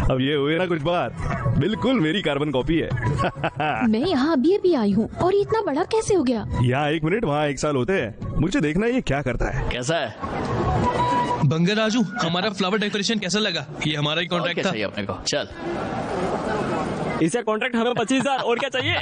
अब ये हुए ना कुछ बात, बिल्कुल मेरी कार्बन कॉपी है। मैं यहाँ अभी आई हूँ और ये इतना बड़ा कैसे हो गया? यहाँ 1 मिनट वहाँ 1 साल होते हैं। मुझे देखना ये क्या करता है। कैसा है बंगा राजू, हमारा फ्लावर डेकोरेशन कैसा लगा? ये हमारा ही कॉन्ट्रैक्ट था। अपने को चल, इसका कॉन्ट्रैक्ट हमें 25,000 और क्या चाहिए।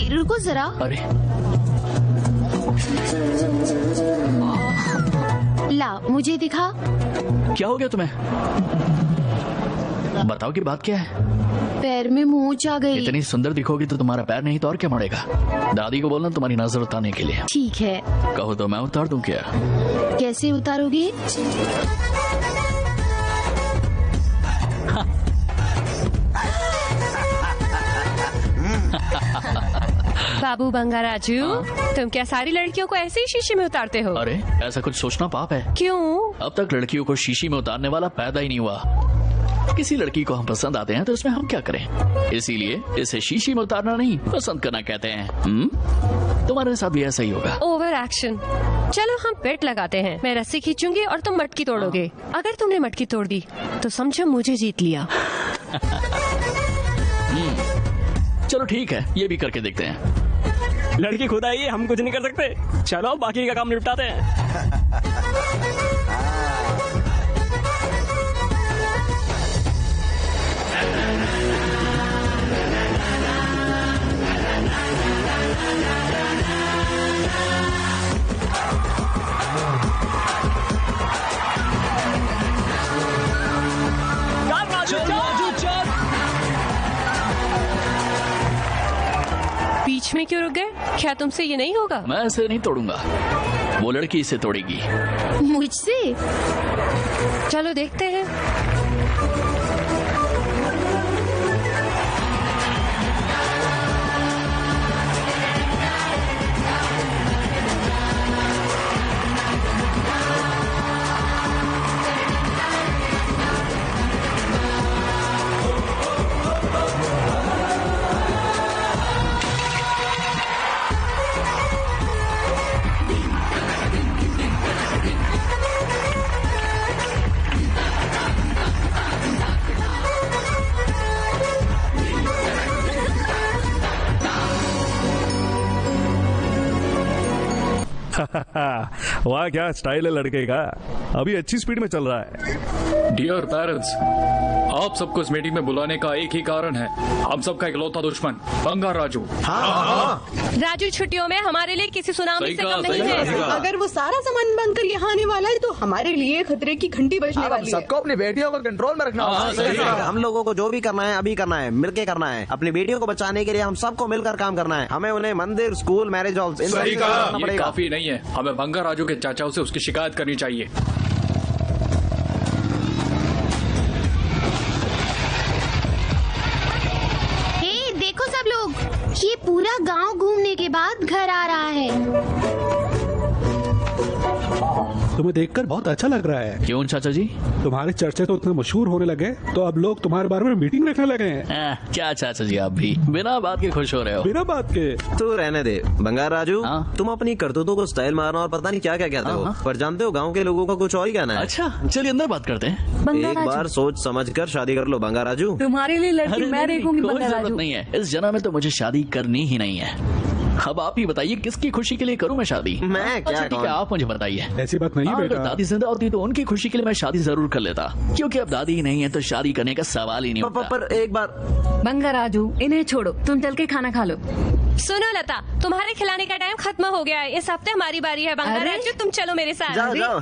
रुको जरा। अरे ला मुझे दिखा। क्या हो गया तुम्हें? बताओ कि बात क्या है। पैर में मूंछ आ गई। इतनी सुंदर दिखोगी तो तुम्हारा पैर नहीं तो और क्या मुड़ेगा। दादी को बोलना तुम्हारी नजर उतारने के लिए। ठीक है। कहो तो मैं उतार दूं क्या? कैसे उतारोगे? बाबू बंगा राजू, तुम क्या सारी लड़कियों को ऐसे ही शीशे में उतारते हो? अरे ऐसा कुछ सोचना पाप है। क्यों? अब तक लड़कियों को शीशी में उतारने वाला पैदा ही नहीं हुआ। किसी लड़की को हम पसंद आते हैं तो इसमें हम क्या करें, इसीलिए इसे शीशी में उतारना नहीं पसंद करना कहते हैं। तुम्हारे साथ भी ऐसा ही होगा। Over action. चलो हम बेट लगाते हैं, मैं रस्सी खींचूंगी और तुम मटकी तोड़ोगे। अगर तुमने मटकी तोड़ दी तो समझो मुझे जीत लिया। चलो ठीक है, ये भी करके देखते हैं। लड़की खुद आई है, हम कुछ नहीं कर सकते। चलो बाकी का काम निपटाते हैं। बीच में क्यों रुक गए? क्या तुमसे ये नहीं होगा? मैं इसे नहीं तोड़ूंगा, वो लड़की इसे तोड़ेगी। मुझसे? चलो देखते हैं। वाह क्या स्टाइल है लड़के का, अभी अच्छी स्पीड में चल रहा है। डियर पेरेंट्स, आप सबको इस मीटिंग में बुलाने का एक ही कारण है, हम सबका इकलौता दुश्मन बंगा राजू। राजू छुट्टियों में हमारे लिए किसी सुनामी से कम नहीं है। अगर वो सारा सामान बनकर यहाँ आने वाला है तो हमारे लिए खतरे की घंटी बजने वाली है। सबको अपनी बेटियों को कंट्रोल में रखना होगा। हम लोगों को जो भी करना है अभी करना है, मिलके करना है। अपनी बेटियों को बचाने के लिए हम सबको मिलकर काम करना है। हमें उन्हें मंदिर, स्कूल, मैरिज हॉल ये काफी नहीं है, हमें बंगा राजू के चाचाओं से उसकी शिकायत करनी चाहिए। ये पूरा गांव घूमने के बाद घर आ रहा है। तुम्हें देखकर बहुत अच्छा लग रहा है। क्यों चाचा जी? तुम्हारे चर्चे तो इतने मशहूर होने लगे तो अब लोग तुम्हारे बारे में मीटिंग रखने लगे हैं। क्या चाचा जी, आप भी बिना बात के खुश हो रहे हो? बिना बात के तू रहने दे बंगा राजू। तुम अपनी करतूतों को स्टाइल मारना और पता नहीं क्या क्या कहते हो, पर जानते हो गाँव के लोगों का कुछ और ही कहना है। अच्छा चलिए अंदर बात करते हैं। एक बार सोच समझ कर शादी कर लो बंगा राजू। तुम्हारे लिए लड़की मैं देखूंगी बंगा राजू। नहीं है, इस जन्म में तो मुझे शादी करनी ही नहीं है। अब आप ही बताइए किसकी खुशी के लिए करूं मैं शादी? मैं क्या? ठीक है आप मुझे बताइए। ऐसी बात नहीं है बेटा। दादी जिंदा होती तो उनकी खुशी के लिए मैं शादी जरूर कर लेता, क्योंकि अब दादी ही नहीं है तो शादी करने का सवाल ही नहीं होता। पर एक बार बंगा राजू, इन्हें छोड़ो, तुम चल के खाना खा लो। सुनो लता, तुम्हारे खिलाने का टाइम खत्म हो गया है। इस हफ्ते हमारी बारी है। बंगा राजू तुम चलो मेरे साथ। जाओ।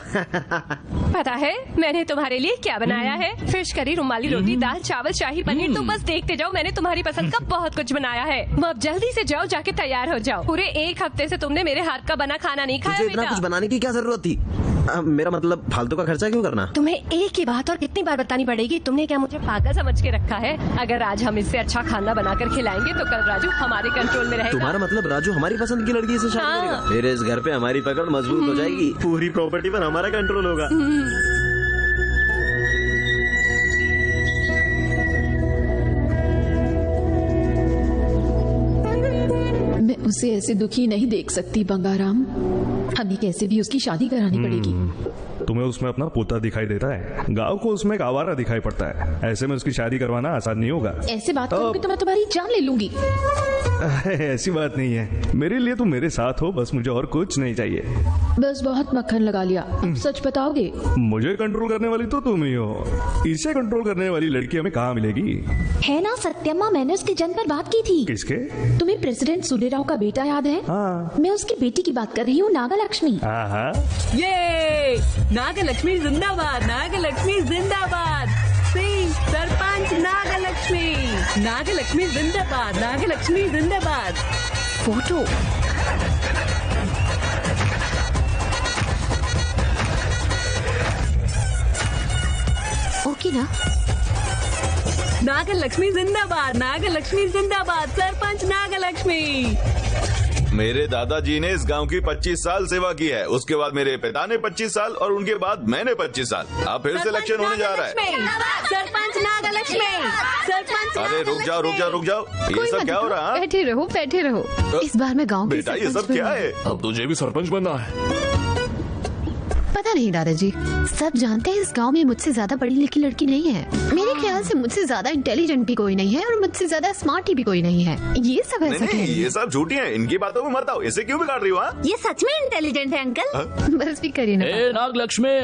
पता है मैंने तुम्हारे लिए क्या बनाया है? फिश करी, रुमाली रोटी, दाल चावल, शाही पनीर। तुम बस देखते जाओ, मैंने तुम्हारी पसंद का बहुत कुछ बनाया है। अब जल्दी से जाओ, जाके तैयार हो जाओ। पूरे 1 हफ्ते से तुमने मेरे हाथ का बना खाना नहीं खाया। इतना कुछ बनाने की क्या जरूरत थी? मेरा मतलब फालतू का खर्चा क्यों करना? तुम्हें एक ही बात और कितनी बार बतानी पड़ेगी? तुमने क्या मुझे पागल समझ के रखा है? अगर आज हम इससे अच्छा खाना बनाकर खिलाएंगे तो कल राजू हमारे कंट्रोल में रहेगा। तुम्हारा मतलब राजू हमारी पसंद की लड़की से शादी करेगा? फिर इस घर पे हमारी पकड़ मजबूत हो जाएगी, पूरी प्रॉपर्टी पर हमारा कंट्रोल होगा। मैं उसे ऐसे दुखी नहीं देख सकती बंगाराम। हमें कैसे भी उसकी शादी करानी पड़ेगी। तुम्हें उसमें अपना पोता दिखाई देता है, गांव को उसमें एक आवारा दिखाई पड़ता है। ऐसे में उसकी शादी करवाना आसान नहीं होगा। ऐसे बात करोगे तो मैं तुम्हारी जान ले लूंगी। ऐसी बात नहीं है, मेरे लिए तुम मेरे साथ हो, बस मुझे और कुछ नहीं चाहिए। बस बहुत मक्खन लगा लिया, अब सच बताओगे? मुझे कंट्रोल करने वाली तो तुम ही हो। इसे कंट्रोल करने वाली लड़की हमें कहाँ मिलेगी? है ना सत्यम्मा, मैंने उसके जन्म पर बात की थी। किसके? तुम्हें प्रेसिडेंट सूर्यराव का बेटा याद है? हाँ। मैं उसकी बेटी की बात कर रही हूँ, नागलक्ष्मी। हाँ। ये नागलक्ष्मी जिंदाबाद, नागलक्ष्मी जिंदाबाद। सिंह सरपंच नागलक्ष्मी, नागलक्ष्मी जिंदाबाद, नागलक्ष्मी जिंदाबाद। फोटो ओके ना? नागलक्ष्मी जिंदाबाद, नागलक्ष्मी जिंदाबाद, सरपंच नागलक्ष्मी। मेरे दादाजी ने इस गांव की 25 साल सेवा की है, उसके बाद मेरे पिता ने 25 साल और उनके बाद मैंने 25 साल। अब फिर से इलेक्शन होने जा रहा है। सरपंच नागलक्ष्मी, सरपंच। अरे रुक जाओ, ये सब क्या हो रहा है? बैठे रहो। इस बार मैं गांव की बेटा ये सब क्या है? अब तुझे भी सरपंच बनना है? पता नहीं दादाजी, सब जानते हैं इस गांव में मुझसे ज्यादा पढ़ी लिखी लड़की नहीं है। मेरे ख्याल से मुझसे ज्यादा इंटेलिजेंट भी कोई नहीं है और मुझसे ज्यादा स्मार्ट भी कोई नहीं है। ये सब ऐसा नहीं, ये सब झूठी हैं, इनकी बातों में मत आओ। इसे क्यों बिगाड़ रही हो? ये सच में इंटेलिजेंट है अंकल। बस भी करिए ना। नागलक्ष्मी,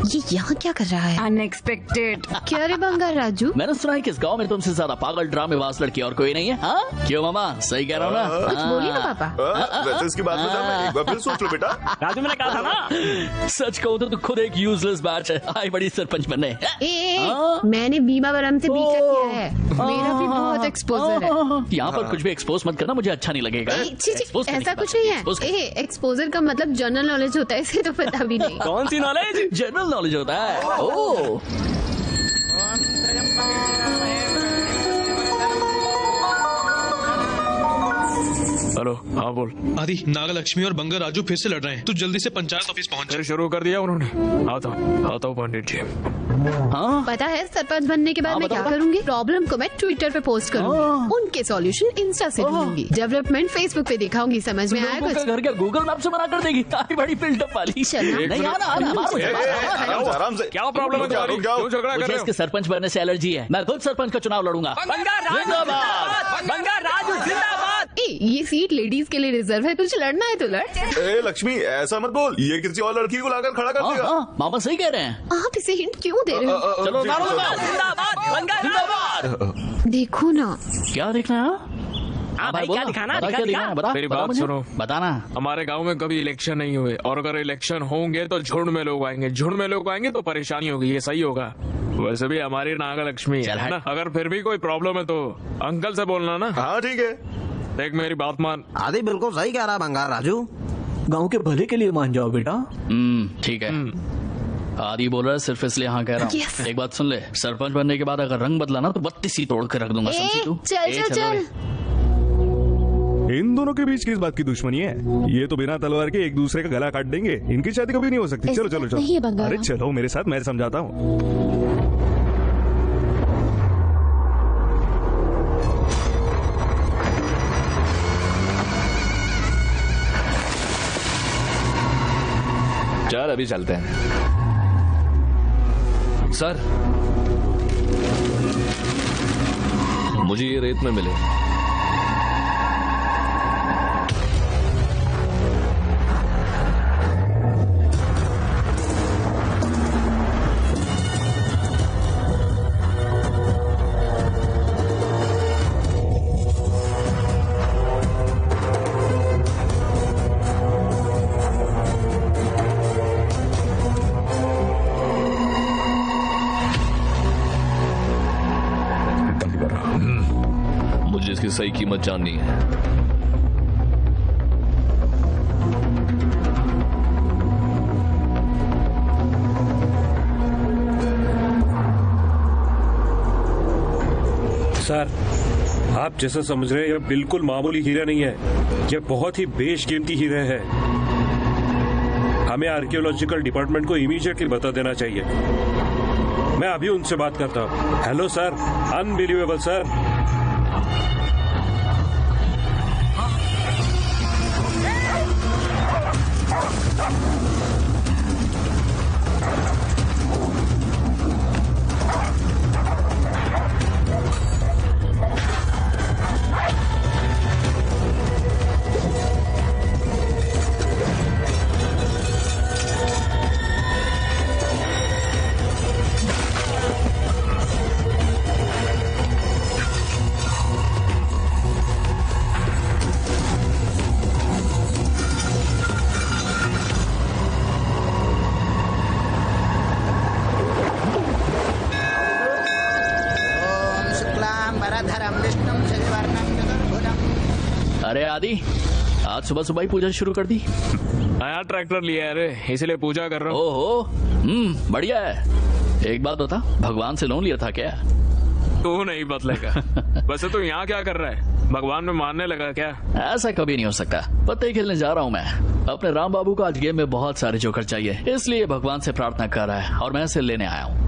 ये यहाँ क्या कर रहा है? अनएक्सपेक्टेड। क्या रे बंगार राजू? मैंने सुना है कि इस गांव में तुमसे ज्यादा पागल ड्रामेबाज लड़की और कोई नहीं है। हाँ क्यों मामा, सही कह रहा हूँ ना? कुछ बोलिए ना पापा। वैसे इसकी बात में जाना, एक बार फिर सोच लो बेटा। राजू मैंने कहा था ना। सच कहूँ तो तू खुद एक यूजलेस बैच है, आई बड़ी सरपंच बनने। मैंने बीमा बरम से बीच किया है, मेरा भी बहुत एक्सपोजर है। यहाँ पर कुछ भी एक्सपोज मत करना, मुझे अच्छा नहीं लगेगा। ऐसा कुछ नहीं है। एक्सपोजर का मतलब जनरल नॉलेज होता है, इसे तो पता भी नहीं। कौन सी नॉलेज? जनरल नॉलेज होता है। ओह हेलो, हाँ बोल। आदि, नागलक्ष्मी और बंगर राजू फिर से लड़ रहे हैं, तू जल्दी से पंचायत ऑफिस पहुंच। शुरू कर दिया उन्होंने। आता हूँ पंडित जी। हाँ पता है सरपंच बनने के बाद मैं क्या करूंगी? प्रॉब्लम को मैं ट्विटर पे पोस्ट करूंगी, उनके सॉल्यूशन इंस्टा से ढूंढूंगी, डेवलपमेंट फेसबुक पे दिखाऊंगी। समझ में आया कुछ? घर के गूगल मैप से मना कर देगी, ताकि बड़ी बिल्डअप वाली। आराम से। क्या प्रॉब्लम है? रुक जाओ, झगड़ा कर रहे हो? इसके सरपंच बनने से एलर्जी है, मैं खुद सरपंच का चुनाव लड़ूंगा। ये सीट लेडीज के लिए रिजर्व है, तुझे लड़ना है तो लड़। लक्ष्मी ऐसा मत बोल, ये किसी और लड़की को लाकर खड़ा कर देगा। मामा सही कह रहे हैं। आप इसे हिंट क्यों दे रहे हो? चलो देखो ना। क्या देखना है? भाई क्या दिखाना? बता, मेरी बात सुनो, बताना। हमारे गांव में कभी इलेक्शन नहीं हुए, और अगर इलेक्शन होंगे तो झुंड में लोग आएंगे, झुंड में लोग आएंगे तो परेशानी होगी। ये सही होगा? वैसे भी हमारी नागलक्ष्मी है ना, अगर फिर भी कोई प्रॉब्लम है तो अंकल से बोलना ना। हाँ ठीक है, देख मेरी बात मान। आदि बिल्कुल सही कह रहा बंगार राजू, गांव के भले के लिए मान जाओ बेटा। ठीक है। आदि बोल रहा है सिर्फ इसलिए हाँ कह रहा हूँ। एक बात सुन ले, सरपंच बनने के बाद अगर रंग बदला ना तो 32 ही तोड़ कर रख दूंगा। समझी तू? चल। इन दोनों के बीच किस बात की दुश्मनी है? ये तो बिना तलवार के एक दूसरे का गला काट देंगे, इनकी शादी कभी नहीं हो सकती। चलो। अरे चलो मेरे साथ, मैं समझाता हूँ। चल अभी चलते हैं। सर, मुझे ये रेत में मिले। मुझे इसकी सही कीमत जाननी है। सर, आप जैसा समझ रहे हैं, यह बिल्कुल मामूली हीरा नहीं है, यह बहुत ही बेशकीमती हीरा है। हमें आर्कियोलॉजिकल डिपार्टमेंट को इमीडिएटली बता देना चाहिए। मैं अभी उनसे बात करता हूँ। Hello sir, unbelievable sir. अरे आदि, आज सुबह सुबह ही पूजा शुरू कर दी। नया ट्रैक्टर लिया है रे, इसलिए पूजा कर रहा हूँ। ओहो, बढ़िया है। एक बात बता, भगवान से लोन लिया था क्या? तू नहीं बतलेगा। वैसे तू यहाँ क्या कर रहा है? भगवान में मानने लगा क्या? ऐसा कभी नहीं हो सकता। पत्ते खेलने जा रहा हूँ मैं। अपने राम बाबू को आज गेम में बहुत सारे जोकर चाहिए, इसलिए भगवान से प्रार्थना कर रहा है और मैं इसे लेने आया हूँ।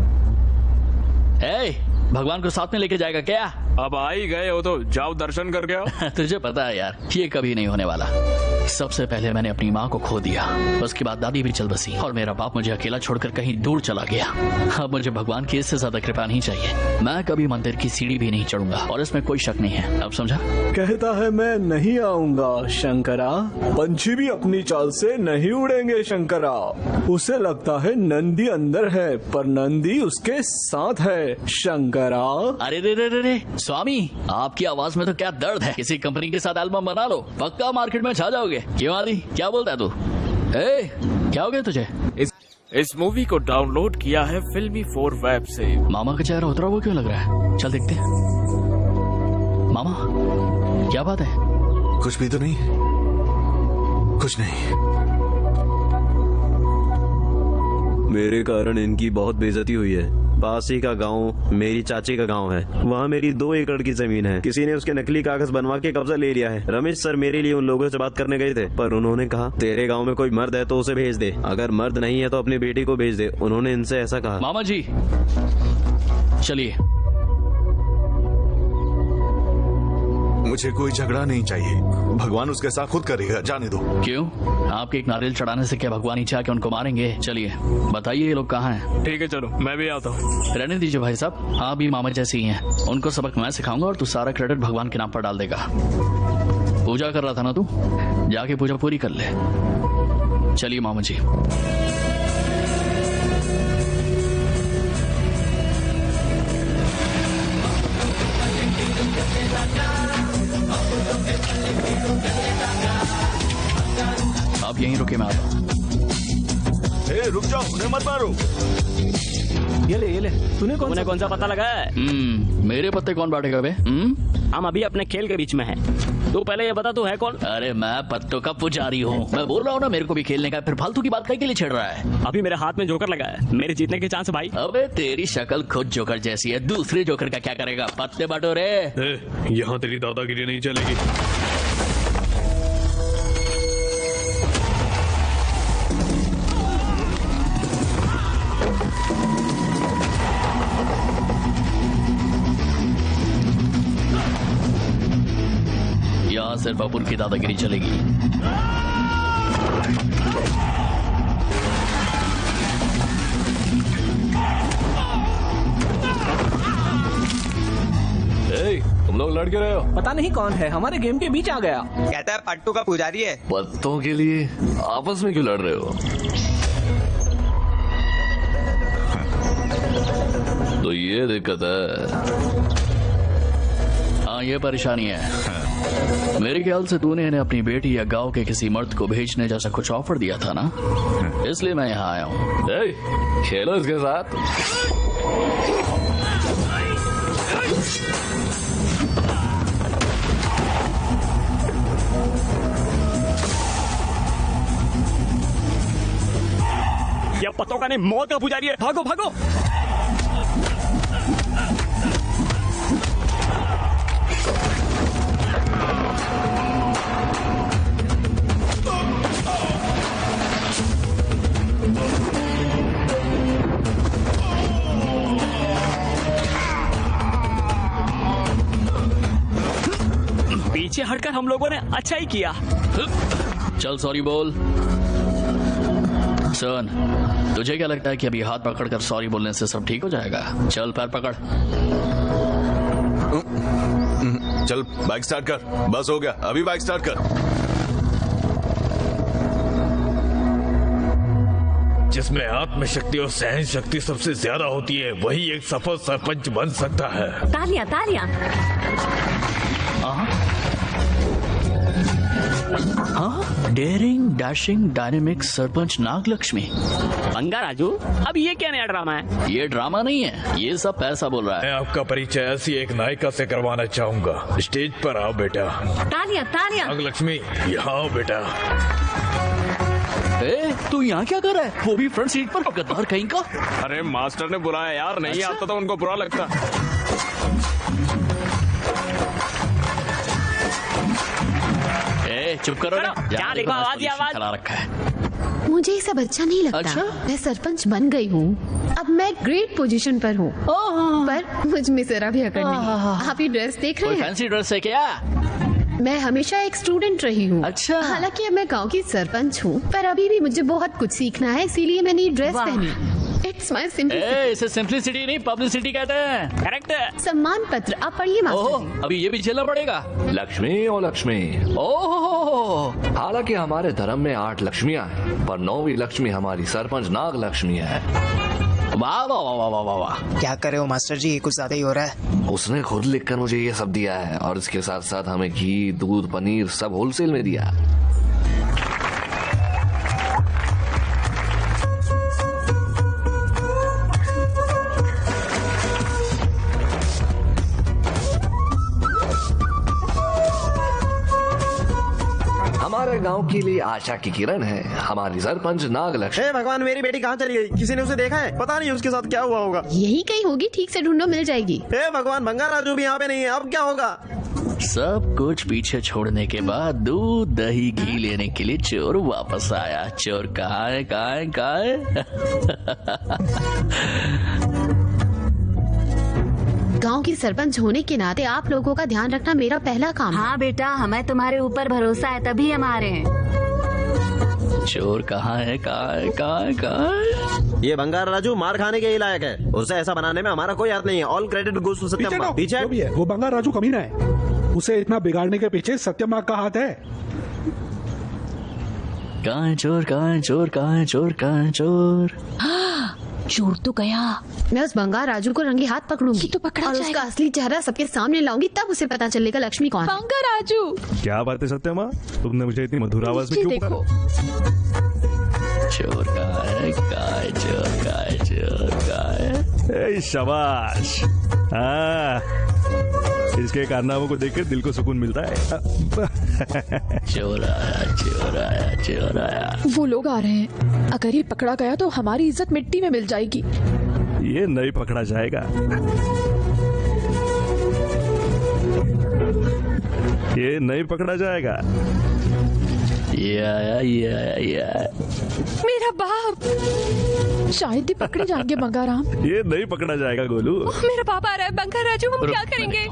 भगवान को साथ में लेके जाएगा क्या? अब आ ही गए हो तो जाओ दर्शन करके आओ। तुझे पता है यार, ये कभी नहीं होने वाला। सबसे पहले मैंने अपनी माँ को खो दिया, उसके बाद दादी भी चल बसी और मेरा बाप मुझे अकेला छोड़कर कहीं दूर चला गया। अब मुझे भगवान की इससे ज्यादा कृपा नहीं चाहिए। मैं कभी मंदिर की सीढ़ी भी नहीं चढ़ूंगा और इसमें कोई शक नहीं है। अब समझा? कहता है मैं नहीं आऊंगा शंकरा। पंछी भी अपनी चाल से नहीं उड़ेंगे शंकरा। उसे लगता है नंदी अंदर है, पर नंदी उसके साथ है शंकरा। अरे रे रे रे रे स्वामी, आपकी आवाज में तो क्या दर्द है। किसी कंपनी के साथ एल्बम बना लो, पक्का मार्केट में छा जाओगे। क्यों आदि, क्या बोलता है तू? क्या हो गया तुझे? इस मूवी को डाउनलोड किया है फिल्मी 4 वेब से। मामा का चेहरा उतरा हुआ क्यों लग रहा है? चल देखते हैं। मामा, क्या बात है? कुछ भी तो नहीं, कुछ नहीं। मेरे कारण इनकी बहुत बेइज्जती हुई है। पास ही का गांव मेरी चाची का गांव है, वहाँ मेरी 2 एकड़ की जमीन है। किसी ने उसके नकली कागज बनवा के कब्जा ले लिया है। रमेश सर मेरे लिए उन लोगों से बात करने गए थे, पर उन्होंने कहा तेरे गांव में कोई मर्द है तो उसे भेज दे, अगर मर्द नहीं है तो अपनी बेटी को भेज दे। उन्होंने इनसे ऐसा कहा। मामा जी चलिए। मुझे कोई झगड़ा नहीं चाहिए, भगवान उसके साथ खुद करेगा, जाने दो। क्यों? आपके एक नारियल चढ़ाने से क्या भगवान ही चाह के उनको मारेंगे? चलिए बताइए ये लोग कहाँ हैं? ठीक है चलो, मैं भी आता हूँ। रहने दीजिए भाई साहब, आप भी मामा जैसे ही हैं। उनको सबक मैं सिखाऊंगा और तू सारा क्रेडिट भगवान के नाम पर डाल देगा। पूजा कर रहा था ना तू, जाके पूजा पूरी कर ले। चलिए मामा जी। आप यहीं रुके, मैं आता हूँ। रुक जाओ, उन्हें मत मारो। ये ले। तूने कौन सा पता लगा है? मेरे पत्ते कौन बांटेगा बे? हम अभी अपने खेल के बीच में हैं। तू पहले ये बता तू है कौन? अरे मैं पत्तों का पुजारी हूँ। मैं बोल रहा हूँ ना, मेरे को भी खेलने का, फिर फालतू की बात कहीं के लिए छेड़ रहा है? अभी मेरे हाथ में जोकर लगा है, मेरे जीतने के चांस भाई। अबे तेरी शक्ल खुद जोकर जैसी है, दूसरे जोकर का क्या करेगा? पत्ते बांटो रे। यहाँ तेरी दादागिरी नहीं चलेगी। यहाँ सिर्फ अपुन की दादागिरी चलेगी। तुम लोग लड़ के रहे हो? पता नहीं कौन है, हमारे गेम के बीच आ गया। कहता है पट्टू का पुजारी है। पत्तों के लिए आपस में क्यों लड़ रहे हो? तो ये दिक्कत है। हाँ ये परेशानी है। मेरे ख्याल से तूने इन्हें अपनी बेटी या गांव के किसी मर्द को भेजने जैसा कुछ ऑफर दिया था ना, इसलिए मैं यहाँ आया हूँ। खेलो इसके साथ। यह पत्तों का नहीं, मौत का पुजारी है। भागो भागो। हम लोगों ने अच्छा ही किया। चल सॉरी बोल। सुन, तुझे क्या लगता है कि अभी हाथ पकड़कर सॉरी बोलने से सब ठीक हो जाएगा? चल पैर पकड़। चल बाइक स्टार्ट कर। बस हो गया, अभी बाइक स्टार्ट कर। जिसमें आत्मशक्ति और सहन शक्ति सबसे ज्यादा होती है वही एक सफल सरपंच बन सकता है। तालियां तालियां। हाँ, daring dashing dynamic sarpanch Nagalakshmi. Bangaraju, अब ये क्या नया ड्रामा है? ये ड्रामा नहीं है, ये सब पैसा बोल रहा है। मैं आपका परिचय ऐसी एक नायिका से करवाना चाहूंगा। स्टेज पर आओ बेटा। तालियां तालियां। नागलक्ष्मी यहाँ आओ बेटा। तू यहाँ क्या कर रहा है? वो भी फ्रंट सीट पर, गद्दार कहीं का। अरे मास्टर ने बुलाया यार, नहीं आता तो उनको बुरा लगता। चुप करो ना। क्या देखो आवाज ही आवाज। चला रखा है। मुझे ये सब अच्छा नहीं लगता। अच्छा? मैं सरपंच बन गई हूँ, अब मैं ग्रेट पोजीशन पर हूँ, पर मुझ में जरा भी अकड़ नहीं। आप ये ड्रेस देख रहे हैं? फैंसी ड्रेस है क्या? मैं हमेशा एक स्टूडेंट रही हूँ। अच्छा। हालांकि अब मैं गांव की सरपंच हूँ, पर अभी भी मुझे बहुत कुछ सीखना है, इसीलिए मैंने ये ड्रेस पहनी। It's my simplicity. इसे सिंपलिसिटी नहीं पब्लिसिटी कहते हैं। करेक्ट। सम्मान पत्र आप पढ़िए मास्टर जी। अभी ये भी झेलना पड़ेगा। लक्ष्मी ओ लक्ष्मी। ओह, हालांकि हमारे धर्म में 8 लक्ष्मियां हैं, पर 9वीं लक्ष्मी हमारी सरपंच नाग लक्ष्मी है। वाह वाह वाह वाह वाह वाह। क्या करे हो मास्टर जी, ये कुछ ज्यादा ही हो रहा है। उसने खुद लिखकर मुझे ये सब दिया है और इसके साथ साथ हमें घी दूध पनीर सब होलसेल में दिया। हमारे गांव के लिए आशा की किरण है हमारी सरपंच नागलक्ष्मी। भगवान, मेरी बेटी कहाँ चली गई? किसी ने उसे देखा है? पता नहीं उसके साथ क्या हुआ होगा। यही कहीं होगी, ठीक से ढूंढो, मिल जाएगी। हे भगवान, बंगा राजू भी यहाँ पे नहीं है, अब क्या होगा? सब कुछ पीछे छोड़ने के बाद दूध दही घी लेने के लिए चोर वापस आया। चोर कहाँ है, कहाँ है, कहाँ है? गांव की सरपंच होने के नाते आप लोगों का ध्यान रखना मेरा पहला काम है। हाँ बेटा, हमें तुम्हारे ऊपर भरोसा है, तभी हम आ रहे हैं। चोर कहाँ है, कहाँ है, कहाँ है, कहाँ है? ये बंगार राजू मार खाने के ही लायक है। उसे ऐसा बनाने में हमारा कोई हाथ नहीं है। ऑल क्रेडिट गोज टू सत्यम। पीछे भी है वो बंगार राजू कमीना है, उसे इतना बिगाड़ने के पीछे सत्यम का हाथ है। कहाँ है चोर, कहाँ है चोर, कहाँ है चोर, कहाँ है चोर? चोर तो गया। मैं उस बंगार राजू को रंगे हाथ पकड़ूंगी तो पकड़ा और उसका असली चेहरा सबके सामने लाऊंगी, तब उसे पता चलेगा लक्ष्मी कौन है। बंगार राजू, क्या बात है सत्यमा, तुमने मुझे इतनी मधुर आवाज में क्यों पुकारा? चोर कहाँ है, कहाँ है चोर, कहाँ है चोर, कहाँ है? शाबाश। हाँ, इसके कारनामों को देखकर दिल को सुकून मिलता है। चोर आया, चोर आया, चोर आया। वो लोग आ रहे हैं, अगर ये पकड़ा गया तो हमारी इज्जत मिट्टी में मिल जाएगी। ये नहीं पकड़ा जाएगा। ये नहीं पकड़ा जाएगा। ये आया, ये आया, ये आया। मेरा बाप शायद ही पकड़े जाएंगे बंगाराम। ये नहीं पकड़ा जाएगा गोलू। मेरा पापा आ रहा है। बंगार राजू, हम क्या करेंगे?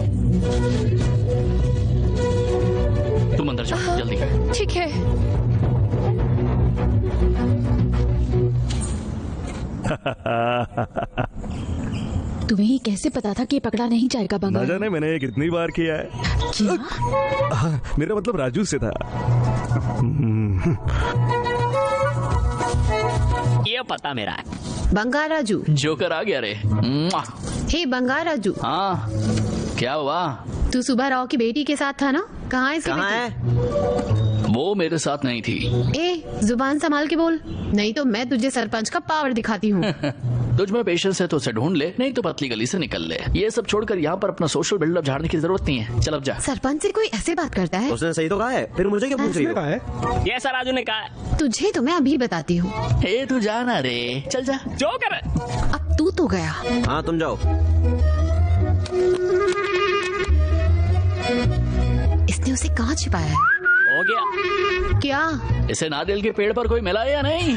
तुम अंदर जाओ जल्दी। ठीक है। तुम्हें ही कैसे पता था कि पकड़ा नहीं जाएगा बंगार? ना जाने मैंने ये कितनी बार किया है। मेरा मतलब राजू से था। ये पता मेरा है। बंगार राजू। जोकर आ गया रे। हे बंगार राजू। हाँ, क्या हुआ? तू सुबह राव की बेटी के साथ था ना? कहाँ है? कहाँ है? वो मेरे साथ नहीं थी। ए, जुबान संभाल के बोल, नहीं तो मैं तुझे सरपंच का पावर दिखाती हूँ। तुझ में पेशेंस है तो उसे ढूंढ ले, नहीं तो पतली गली से निकल ले। ये सब छोड़कर यहाँ पर अपना सोशल बिल्डअप झाड़ने की जरूरत नहीं है। चल अब जा। सरपंच से कोई ऐसे बात करता है? उसने सही तो कहा है, फिर मुझे क्या पूछ रही हो? ये सर राजू ने कहा है। तुझे तो मैं अभी बताती हूँ। तू जाना रे, चल जा। जो कर। अब तू तो गया। हाँ तुम जाओ। इसने उसे कहाँ छिपाया है? हो गया। क्या? इसे नारियल के पेड़ पर कोई मिला या नहीं?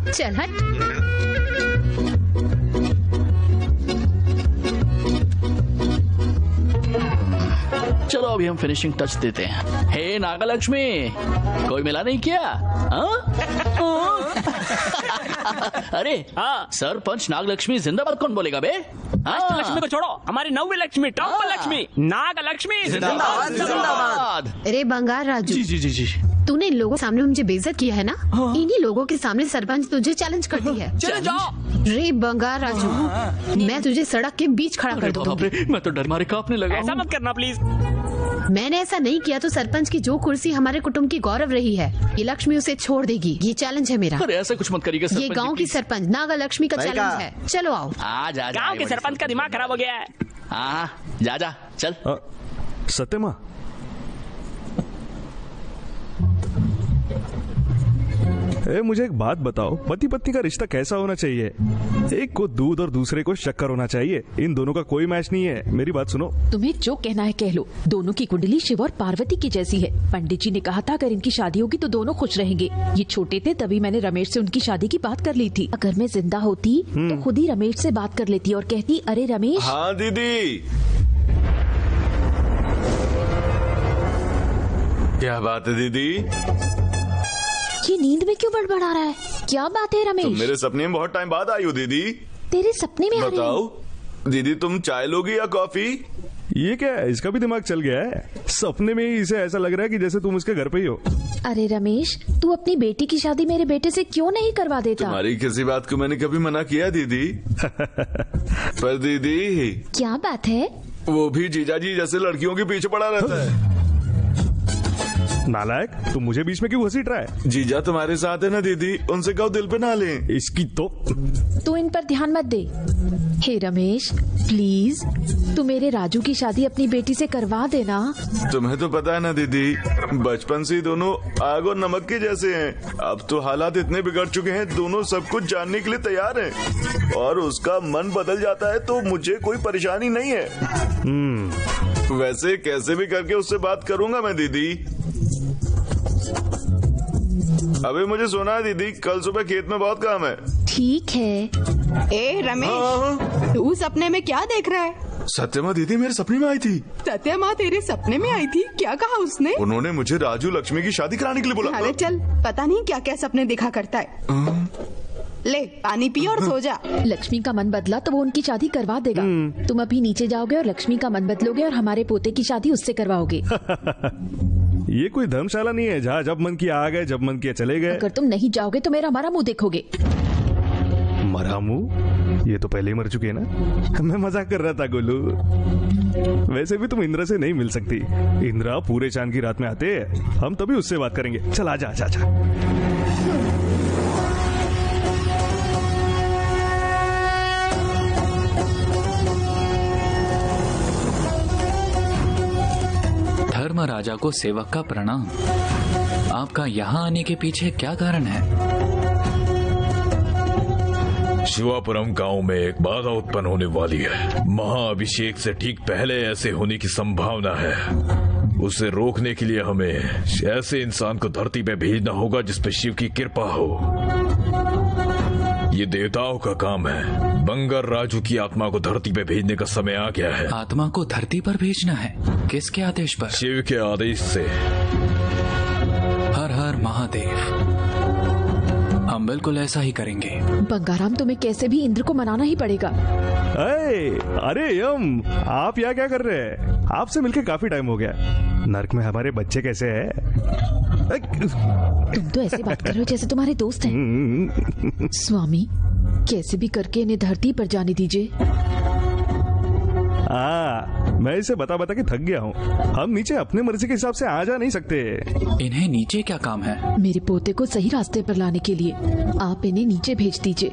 चल हट। चलो अभी हम फिनिशिंग टच देते हैं। हे नागलक्ष्मी, कोई मिला नहीं क्या? अरे सरपंच नागलक्ष्मी जिंदाबाद कौन बोलेगा बे? लक्ष्मी को छोड़ो, हमारी नवी लक्ष्मी, टॉप लक्ष्मी, नागलक्ष्मी जिंदाबाद जिंदाबाद। अरे बंगार राजू, जी जी जी जी, तूने इन लोगों के सामने मुझे बेइज्जत किया है ना? इन्हीं लोगों के सामने सरपंच तुझे चैलेंज करती है। चले जाओ। रे बंगार राजू, मैं तुझे सड़क के बीच खड़ा कर दूंगी। मैं तो डर मारे कांपने लगा। ऐसा मत करना प्लीज। मैंने ऐसा नहीं किया तो सरपंच की जो कुर्सी हमारे कुटुंब की गौरव रही है, ये लक्ष्मी उसे छोड़ देगी। ये चैलेंज है मेरा। अरे ऐसा कुछ मत करिएगा। ये गांव की सरपंच नागलक्ष्मी का चैलेंज है। चलो आओ। गांव के सरपंच का दिमाग खराब हो गया है। हाँ जा जा चल। सत्यमा, मुझे एक बात बताओ, पति पत्नी का रिश्ता कैसा होना चाहिए? एक को दूध और दूसरे को शक्कर होना चाहिए। इन दोनों का कोई मैच नहीं है। मेरी बात सुनो। तुम्हें जो कहना है कह लो। दोनों की कुंडली शिव और पार्वती की जैसी है। पंडित जी ने कहा था अगर इनकी शादी होगी तो दोनों खुश रहेंगे। ये छोटे थे तभी मैंने रमेश से उनकी शादी की बात कर ली थी। अगर मैं जिंदा होती तो खुद ही रमेश से बात कर लेती और कहती, अरे रमेश। हाँ दीदी, क्या बात है दीदी? ये नींद में क्यों बड़बड़ा रहा है? क्या बात है रमेश? तुम मेरे सपने में बहुत टाइम बाद आई हो दीदी। तेरे सपने में? बताओ दीदी, तुम चाय लोगी या कॉफी? ये क्या है, इसका भी दिमाग चल गया है। सपने में ही इसे ऐसा लग रहा है कि जैसे तुम उसके घर पे ही हो। अरे रमेश, तू अपनी बेटी की शादी मेरे बेटे से क्यों नहीं करवा देता? तुम्हारी किसी बात को मैंने कभी मना किया दीदी? पर दीदी। क्या बात है? वो भी जीजाजी जैसे लड़कियों के पीछे पड़ा रहता है। नालायक, तू मुझे बीच में क्यों घसीट रहा है? जीजा तुम्हारे साथ है ना दीदी, उनसे कहो दिल पे ना लें। इसकी तो तू इन पर ध्यान मत दे। हे रमेश प्लीज, तू मेरे राजू की शादी अपनी बेटी से करवा देना। तुम्हें तो पता है ना दीदी, बचपन से दोनों आग और नमक के जैसे हैं। अब तो हालात इतने बिगड़ चुके हैं, दोनों सब कुछ जानने के लिए तैयार हैं। और उसका मन बदल जाता है तो मुझे कोई परेशानी नहीं है। वैसे कैसे भी करके उससे बात करूंगा मैं दीदी। अभी मुझे सुना है दीदी, कल सुबह खेत में बहुत काम है। ठीक है। ए रमेश, तू सपने में क्या देख रहा है? सत्यमा दीदी मेरे सपने में आई थी। सत्यमा तेरे सपने में आई थी? क्या कहा उसने? उन्होंने मुझे राजू लक्ष्मी की शादी कराने के लिए बोला। अरे चल, पता नहीं क्या क्या सपने देखा करता है। ले पानी पी और सो जा। लक्ष्मी का मन बदला तो वो उनकी शादी करवा देगा। तुम अभी नीचे जाओगे और लक्ष्मी का मन बदलोगे और हमारे पोते की शादी उससे करवाओगे। ये कोई धर्मशाला नहीं है जहाँ जब मन किया आ गए, जब मन किया चले गए। अगर तुम नहीं जाओगे तो मेरा मरा मुंह देखोगे। मरा मुंह? ये तो पहले ही मर चुके हैं ना। मैं मजाक कर रहा था गोलू। वैसे भी तुम इंद्र से नहीं मिल सकती। इंद्रा पूरे चांद की रात में आते हैं, हम तभी उससे बात करेंगे। चल आजा आजा आजा। धर्म राजा को सेवक का प्रणाम। आपका यहाँ आने के पीछे क्या कारण है? शिवापुरम गांव में एक बाधा उत्पन्न होने वाली है। महाअभिषेक से ठीक पहले ऐसे होने की संभावना है। उसे रोकने के लिए हमें ऐसे इंसान को धरती पे भेजना होगा जिस पे शिव की कृपा हो। ये देवताओं का काम है। बंगर राजू की आत्मा को धरती पे भेजने का समय आ गया है। आत्मा को धरती पर भेजना है? किसके आदेश पर? शिव के आदेश से। हर हर महादेव। हम बिल्कुल ऐसा ही करेंगे। बंगाराम, तुम्हें कैसे भी इंद्र को मनाना ही पड़ेगा। अरे यम, आप यहाँ क्या कर रहे हैं? आपसे मिलकर काफी टाइम हो गया। नर्क में हमारे बच्चे कैसे हैं? तुम तो ऐसे बात कर रहे हो जैसे तुम्हारे दोस्त हैं। स्वामी, कैसे भी करके इन्हें धरती पर जाने दीजिए। मैं इसे बता बता के थक गया हूँ। हम नीचे अपने मर्जी के हिसाब से आ जा नहीं सकते। इन्हें नीचे क्या काम है? मेरे पोते को सही रास्ते पर लाने के लिए आप इन्हें नीचे भेज दीजिए।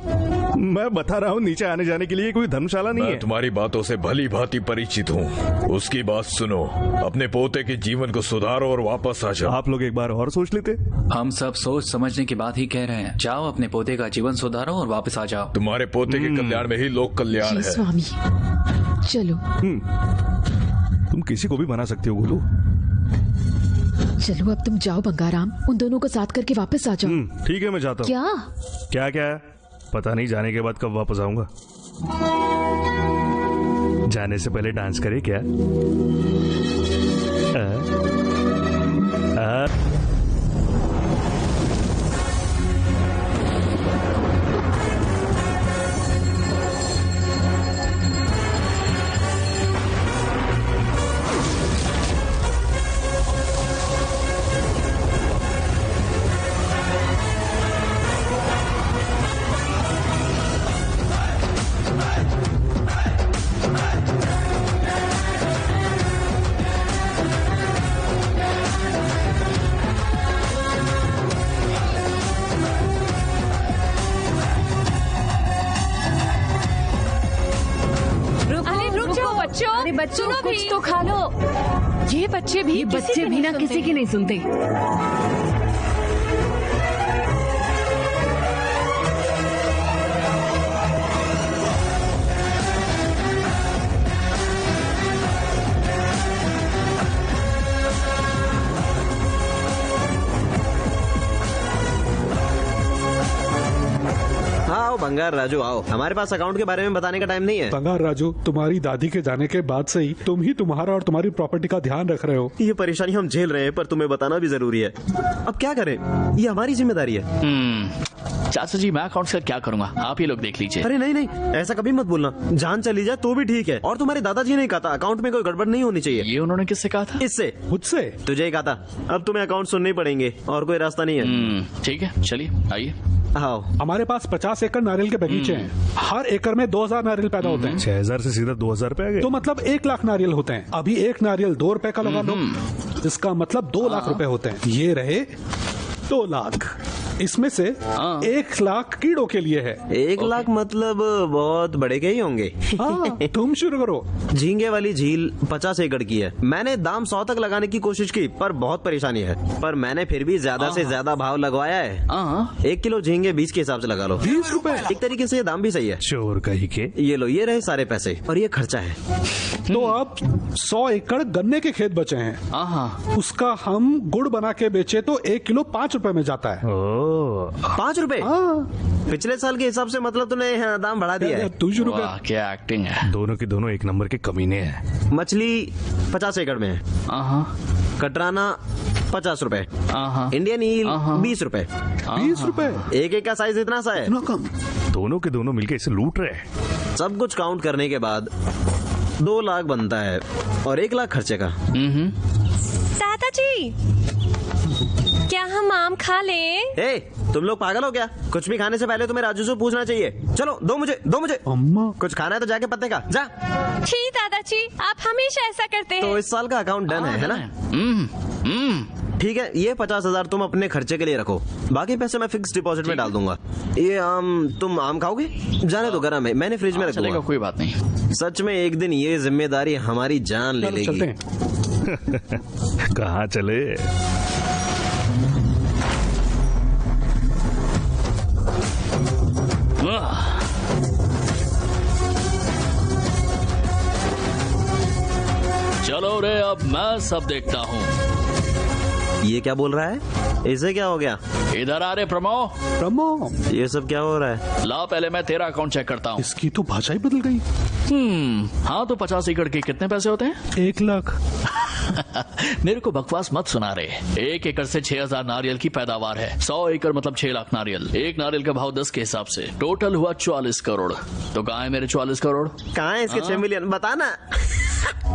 मैं बता रहा हूँ, नीचे आने जाने के लिए कोई धर्मशाला नहीं है। तुम्हारी बातों से भली भांति परिचित हूँ। उसकी बात सुनो, अपने पोते के जीवन को सुधारो और वापस आ जाओ। आप लोग एक बार और सोच लेते। हम सब सोच समझने की बात ही कह रहे हैं। जाओ अपने पोते का जीवन सुधारो और वापस आ जाओ। तुम्हारे पोते के कल्याण में ही लोक कल्याण है। स्वामी चलो। तुम किसी को भी बना सकते हो गोलू। चलो अब तुम जाओ बंगाराम, उन दोनों को साथ करके वापस आ जाओ। ठीक है, मैं जाता हूँ। क्या क्या पता नहीं, जाने के बाद कब वापस आऊंगा। जाने से पहले डांस करे क्या? बच्चों सुनो कुछ भी। तो खा लो। ये बच्चे भी ये बच्चे भी ना किसी की नहीं सुनते। आओ बंगार राजू आओ, हमारे पास अकाउंट के बारे में बताने का टाइम नहीं है। बंगार राजू, तुम्हारी दादी के जाने के बाद से ही तुम ही तुम्हारा और तुम्हारी प्रॉपर्टी का ध्यान रख रहे हो। ये परेशानी हम झेल रहे हैं पर तुम्हें बताना भी जरूरी है। अब क्या करें, ये हमारी जिम्मेदारी है। चाचा जी मैं अकाउंट से क्या करूंगा, आप ये लोग देख लीजिए। अरे नहीं नहीं, ऐसा कभी मत बोलना। जान चली जाए तो भी ठीक है। और तुम्हारे दादाजी ने कहा था अकाउंट में कोई गड़बड़ नहीं होनी चाहिए। ये उन्होंने किससे कहा था? इससे। मुझसे? तुझे ही कहा था। अब तुम्हें अकाउंट सुनने पड़ेंगे और कोई रास्ता नहीं है। ठीक है चलिए आइए। आओ। हमारे पास 50 एकड़ नारियल के बगीचे हैं। हर एकड़ में 2000 नारियल पैदा होते हैं। 6000 से सीधा 2000 पे आ गए। तो मतलब 1 लाख नारियल होते हैं। अभी एक नारियल 2 रुपए का लगा लो, इसका मतलब 2 लाख रुपए होते हैं। ये रहे 2 लाख। इसमें से 1 लाख कीड़ों के लिए है। 1 लाख मतलब बहुत बड़े के ही होंगे। तुम शुरू करो। झींगे वाली झील 50 एकड़ की है। मैंने दाम 100 तक लगाने की कोशिश की पर बहुत परेशानी है। पर मैंने फिर भी ज्यादा से ज्यादा भाव लगवाया है। 1 किलो झींगे 20 के हिसाब से लगा लो। 20 रुपए? एक तरीके से ये दाम भी सही है। चोर कहीं के। ये लो, ये रहे सारे पैसे और ये खर्चा है। तो अब 100 एकड़ गन्ने के खेत बचे हैं। उसका हम गुड़ बना के बेचे तो 1 किलो 5 रुपए में जाता है। 5 रुपए? पिछले साल के हिसाब से मतलब तूने दाम बढ़ा दिया है। तू शुरू कर। क्या एक्टिंग है। दोनों के दोनों एक नंबर के कमीने हैं। मछली 50 एकड़ में है। कटराना 50 रुपए। इंडियन ईल 20 रुपए। 20 रुपए? एक का साइज इतना सा है। दोनों के दोनों मिलके इसे लूट रहे हैं। सब कुछ काउंट करने के बाद 2 लाख बनता है और 1 लाख खर्चे का। दादाजी क्या हम आम खा लें? तुम लोग पागल हो क्या? कुछ भी खाने से पहले तुम्हें राजू से पूछना चाहिए। चलो दो मुझे अम्मा। कुछ खाना है तो जाके पत्ते का जा। ठीक दादाजी, आप हमेशा ऐसा करते हैं। तो इस साल का अकाउंट डन है ना? ठीक है, ये 50,000 तुम अपने खर्चे के लिए रखो। बाकी पैसे मैं फिक्स डिपॉजिट में डाल दूंगा। ये आम, तुम आम खाओगे? जाने दो गरम है, मैंने फ्रिज में रख दूंगा। कोई बात नहीं। सच में एक दिन ये जिम्मेदारी हमारी जान ले लेगी। कहाँ चले? चलो रे, अब मैं सब देखता हूँ। ये क्या बोल रहा है? इसे क्या हो गया? इधर आ रे प्रमो। ये सब क्या हो रहा है? ला पहले मैं तेरा अकाउंट चेक करता हूँ। इसकी तो भाषा ही बदल गई। हाँ तो 50 एकड़ के कितने पैसे होते हैं? 1 लाख। मेरे को बकवास मत सुना रे। 1 एकड़ से 6000 नारियल की पैदावार है। 100 एकड़ मतलब 6 लाख नारियल। एक नारियल का भाव 10 के हिसाब से टोटल हुआ 44 करोड़। तो कहाँ है मेरे 44 करोड़? कहाँ है इसके 6 मिलियन? बताना।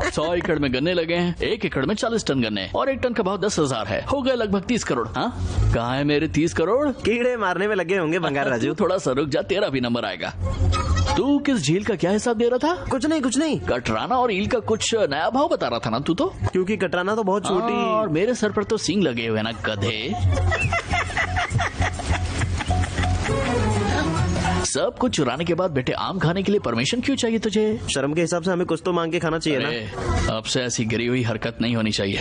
100 एकड़ में गन्ने लगे हैं। 1 एकड़ में 40 टन गन्ने और 1 टन का भाव 10,000 है। हो गए लगभग 30 करोड़। हाँ कहाँ है मेरे 30 करोड़? कीड़े मारने में लगे होंगे बंगार राजू। थोड़ा सा रुक जा, तेरा भी नंबर आएगा। तू किस झील का क्या हिसाब दे रहा था? कुछ नहीं। कटराना और ईल का कुछ नया भाव बता रहा था ना तू तो? क्योंकि कटराना तो बहुत छोटी। और मेरे सर पर तो सींग लगे हुए ना गधे। सब कुछ चुराने के बाद बेटे आम खाने के लिए परमिशन क्यों चाहिए तुझे? शर्म के हिसाब से हमें कुछ तो मांग के खाना चाहिए ना। अब से ऐसी गिरी हुई हरकत नहीं होनी चाहिए।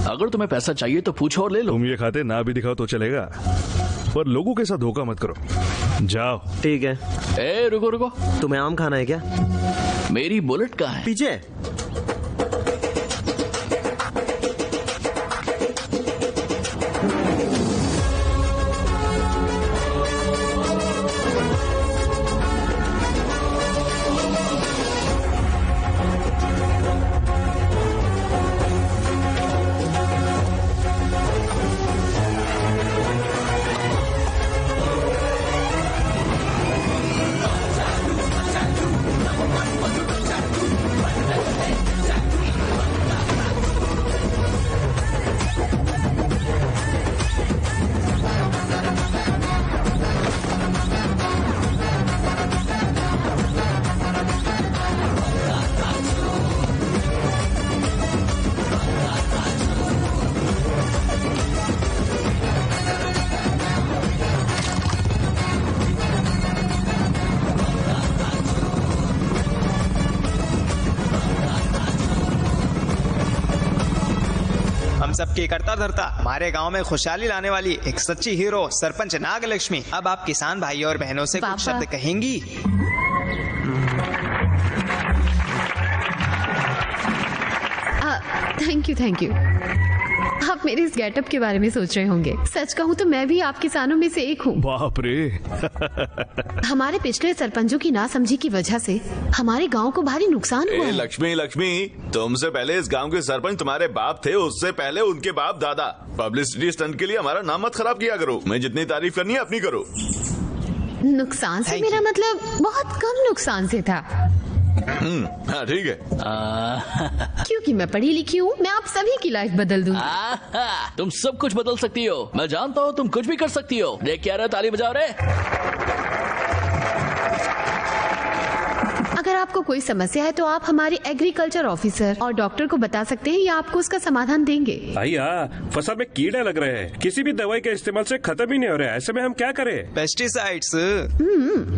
अगर तुम्हें पैसा चाहिए तो पूछो और ले लो। तुम ये खाते ना भी दिखाओ तो चलेगा, पर लोगों के साथ धोखा मत करो। जाओ। ठीक है। रुको। तुम्हें आम खाना है क्या? मेरी बुलेट कहाँ है? पीछे। सबकी करता धरता, हमारे गांव में खुशहाली लाने वाली एक सच्ची हीरो सरपंच नागलक्ष्मी। अब आप किसान भाइयों और बहनों से कुछ शब्द कहेंगी? Thank you. आप मेरे इस गेटअप के बारे में सोच रहे होंगे। सच कहूँ तो मैं भी आप किसानों में से एक हूँ। बाप रे। हमारे पिछले सरपंचों की नासमझी की वजह से हमारे गांव को भारी नुकसान हुआ है। लक्ष्मी, तुमसे पहले इस गांव के सरपंच तुम्हारे बाप थे, उससे पहले उनके बाप दादा। पब्लिसिटी स्टंट के लिए हमारा नाम मत खराब किया करो। मैं जितनी तारीफ करनी है अपनी करो। नुकसान से मेरा मतलब बहुत कम नुकसान से था। हाँ ठीक है। क्योंकि मैं पढ़ी लिखी हूँ, मैं आप सभी की लाइफ बदल दूंगी। तुम सब कुछ बदल सकती हो, मैं जानता हूँ तुम कुछ भी कर सकती हो। देख क्या रहे, ताली बजाओ रे। अगर आपको कोई समस्या है तो आप हमारे एग्रीकल्चर ऑफिसर और डॉक्टर को बता सकते हैं, या आपको उसका समाधान देंगे। भैया फसल में कीड़े लग रहे हैं, किसी भी दवाई के इस्तेमाल से खत्म ही नहीं हो रहे हैं। ऐसे में हम क्या करें? पेस्टिसाइड्स।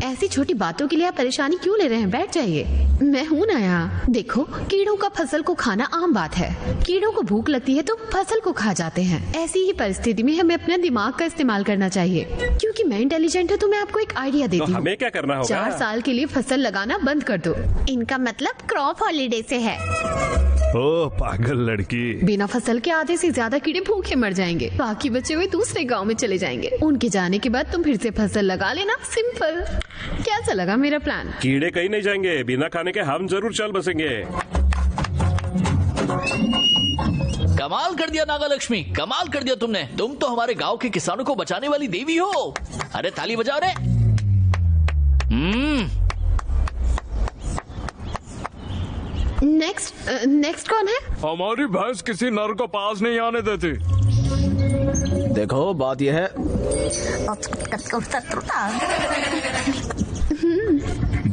ऐसी छोटी बातों के लिए आप परेशानी क्यों ले रहे हैं? बैठ जाइए, मैं हूँ ना यहाँ। देखो, कीड़ों का फसल को खाना आम बात है। कीड़ों को भूख लगती है तो फसल को खा जाते हैं। ऐसी ही परिस्थिति में हमें अपने दिमाग का इस्तेमाल करना चाहिए। क्योंकि मैं इंटेलिजेंट हूँ तो मैं आपको एक आइडिया देती हूँ। हमें क्या करना होगा? 4 साल के लिए फसल लगाना बंद कर दो। इनका मतलब क्रॉप हॉलीडे से है। ओ पागल लड़की। बिना फसल के आधे से ज्यादा कीड़े भूखे मर जाएंगे, बाकी बचे हुए दूसरे गांव में चले जाएंगे। उनके जाने के बाद तुम फिर से फसल लगा लेना। सिंपल। कैसा लगा मेरा प्लान? कीड़े कहीं नहीं जाएंगे, बिना खाने के हम जरूर चल बसेंगे। कमाल कर दिया नागालक्ष्मी, कमाल कर दिया तुमने। तुम तो हमारे गांव के किसानों को बचाने वाली देवी हो। अरे ताली बजाओ रे। नेक्स्ट कौन है? हमारी भैंस किसी नर को पास नहीं आने देती। देखो बात यह है,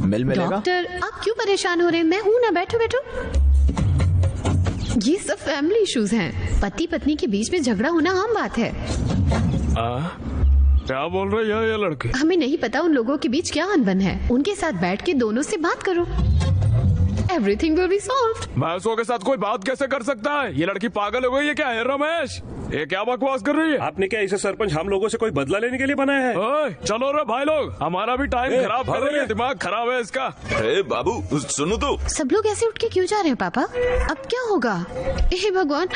मिल मिलेगा। डॉक्टर आप क्यों परेशान हो रहे हैं? मैं हूँ ना, बैठो बैठो। ये सब फैमिली इश्यूज हैं। पति पत्नी के बीच में झगड़ा होना आम बात है। क्या बोल रही है ये लड़की? हमें नहीं पता उन लोगों के बीच क्या अनबन है। उनके साथ बैठ के दोनों से बात करो। Everything will be solved. भैंसों के साथ कोई बात कैसे कर सकता है? ये लड़की पागल हो गई है क्या? है रमेश, ये क्या बकवास कर रही है? आपने क्या इसे सरपंच हम लोगों से कोई बदला लेने के लिए बनाया है? ओए, चलो रे भाई लोग, हमारा भी टाइम खराब कर रही है। दिमाग खराब है इसका। बाबू सुनो तो। सब लोग ऐसे उठ के क्यों जा रहे हैं पापा? अब क्या होगा? हे भगवान,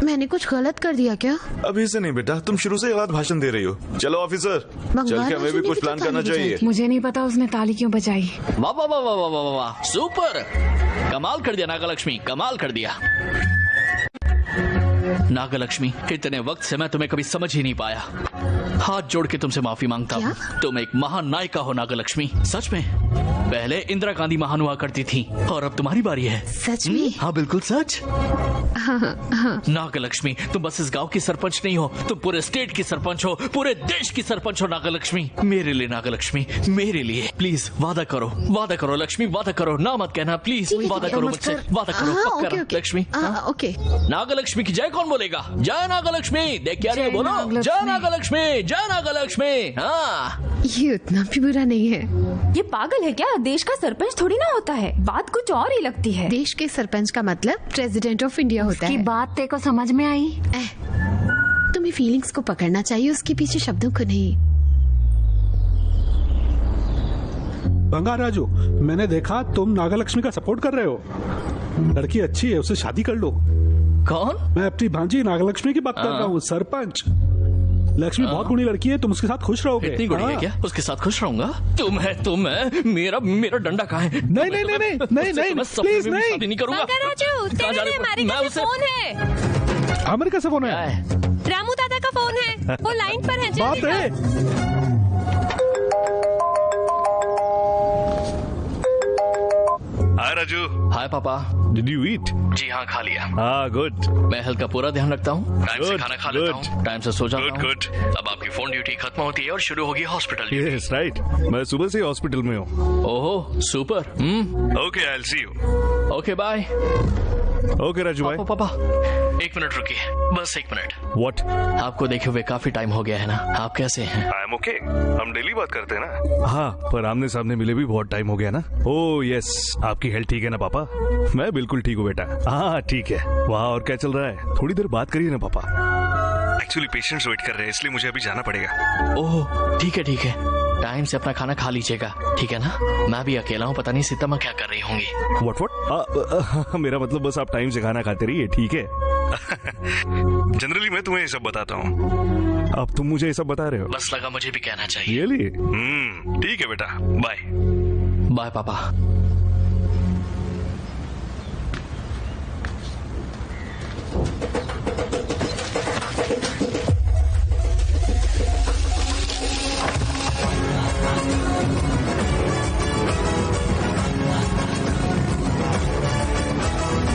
मैंने कुछ गलत कर दिया क्या? अभी से नहीं बेटा, तुम शुरू से गलत भाषण दे रही हो। चलो ऑफिसर, चल के हमें भी कुछ प्लान करना चाहिए। मुझे नहीं पता उसने ताली क्यों बजाई। वाह वाह वाह वाह वाह वाह वाह, सुपर, कमाल कर दिया नागालक्ष्मी, कमाल कर दिया। नागालक्ष्मी, इतने वक्त से मैं तुम्हें कभी समझ ही नहीं पाया। हाथ जोड़ के तुमसे माफी मांगता हूँ। तुम एक महान नायिका हो नागालक्ष्मी, सच में। पहले इंदिरा गांधी महान हुआ करती थी और अब तुम्हारी बारी है। सच में? हाँ बिल्कुल सच। हाँ। नागालक्ष्मी, तुम बस इस गांव की सरपंच नहीं हो, तुम पूरे स्टेट की सरपंच हो, पूरे देश की सरपंच हो नागालक्ष्मी। मेरे लिए नागालक्ष्मी, मेरे लिए प्लीज वादा करो लक्ष्मी, वादा करो, ना मत कहना प्लीज, वादा करो मुझसे, वादा करो पक्का लक्ष्मी। ओके। नागालक्ष्मी की जय कौन बोलेगा? जय नागालक्ष्मी। देख क्या रहे बोलो, जय नागालक्ष्मी, जय नागालक्ष्मी। हाँ, ये उतना भी बुरा नहीं है। ये पागल है क्या? देश का सरपंच थोड़ी ना होता है, बात कुछ और ही लगती है। देश के सरपंच का मतलब प्रेसिडेंट ऑफ इंडिया होता है। बात तेरे को समझ में आई? तुम्हें फीलिंग्स को पकड़ना चाहिए, उसके पीछे शब्दों को नहीं। बंगार राजू, मैंने देखा तुम नागालक्ष्मी का सपोर्ट कर रहे हो। लड़की अच्छी है, उससे शादी कर लो। कौन? मैं अपनी भांजी नागालक्ष्मी की बात कर रहा हूँ। सरपंच लक्ष्मी बहुत गुणी लड़की है, तुम उसके साथ खुश रहोगे। इतनी गुणी है क्या? उसके साथ खुश रहूंगा? तुम है मेरा डंडा कहाँ है? नहीं, प्लीज नहीं करूंगा। अमेरिका से फोन है। अमेरिका से फोन है? रामू दादा का फोन है, वो लाइन पर है। बात है। हाय राजू। हाय पापा। Did you eat? जी हाँ, खा लिया। हाँ, गुड। मैं हेल्थ का पूरा ध्यान रखता हूँ, टाइम से खाना खा लेता हूँ, टाइम से सो जाता हूँ। गुड। अब आपकी फोन ड्यूटी खत्म होती है और शुरू होगी हॉस्पिटल ड्यूटी। Yes, right. मैं सुबह से हॉस्पिटल में हूँ। ओहो, super. Okay, I'll see you. Okay bye. Okay Raju भाई। पापा एक मिनट रुकिए, बस एक मिनट। व्हाट? आपको देखे हुए काफी टाइम हो गया है ना, आप कैसे हैं? आई एम ओके, हम डेली बात करते हैं ना। हाँ, पर आमने सामने मिले भी बहुत टाइम हो गया ना। ओह यस, आपकी हेल्थ ठीक है ना पापा? मैं बिल्कुल ठीक हूँ बेटा। हाँ ठीक है। वहाँ और क्या चल रहा है? थोड़ी देर बात करिए ना पापा। एक्चुअली पेशेंट्स वेट कर रहे हैं, इसलिए मुझे अभी जाना पड़ेगा। ओह ठीक है ठीक है, टाइम से अपना खाना खा लीजिएगा, ठीक है ना? मैं भी अकेला हूँ, पता नहीं सीतम्मा क्या कर रही होंगी। व्हाट? मेरा मतलब बस आप टाइम से खाना खाते रहिए, ठीक है? जनरली मैं तुम्हें ये सब बताता हूँ, अब तुम मुझे ये सब बता रहे हो। बस लगा मुझे भी कहना चाहिए। रियली? ठीक है बेटा, बाय। बाय पापा।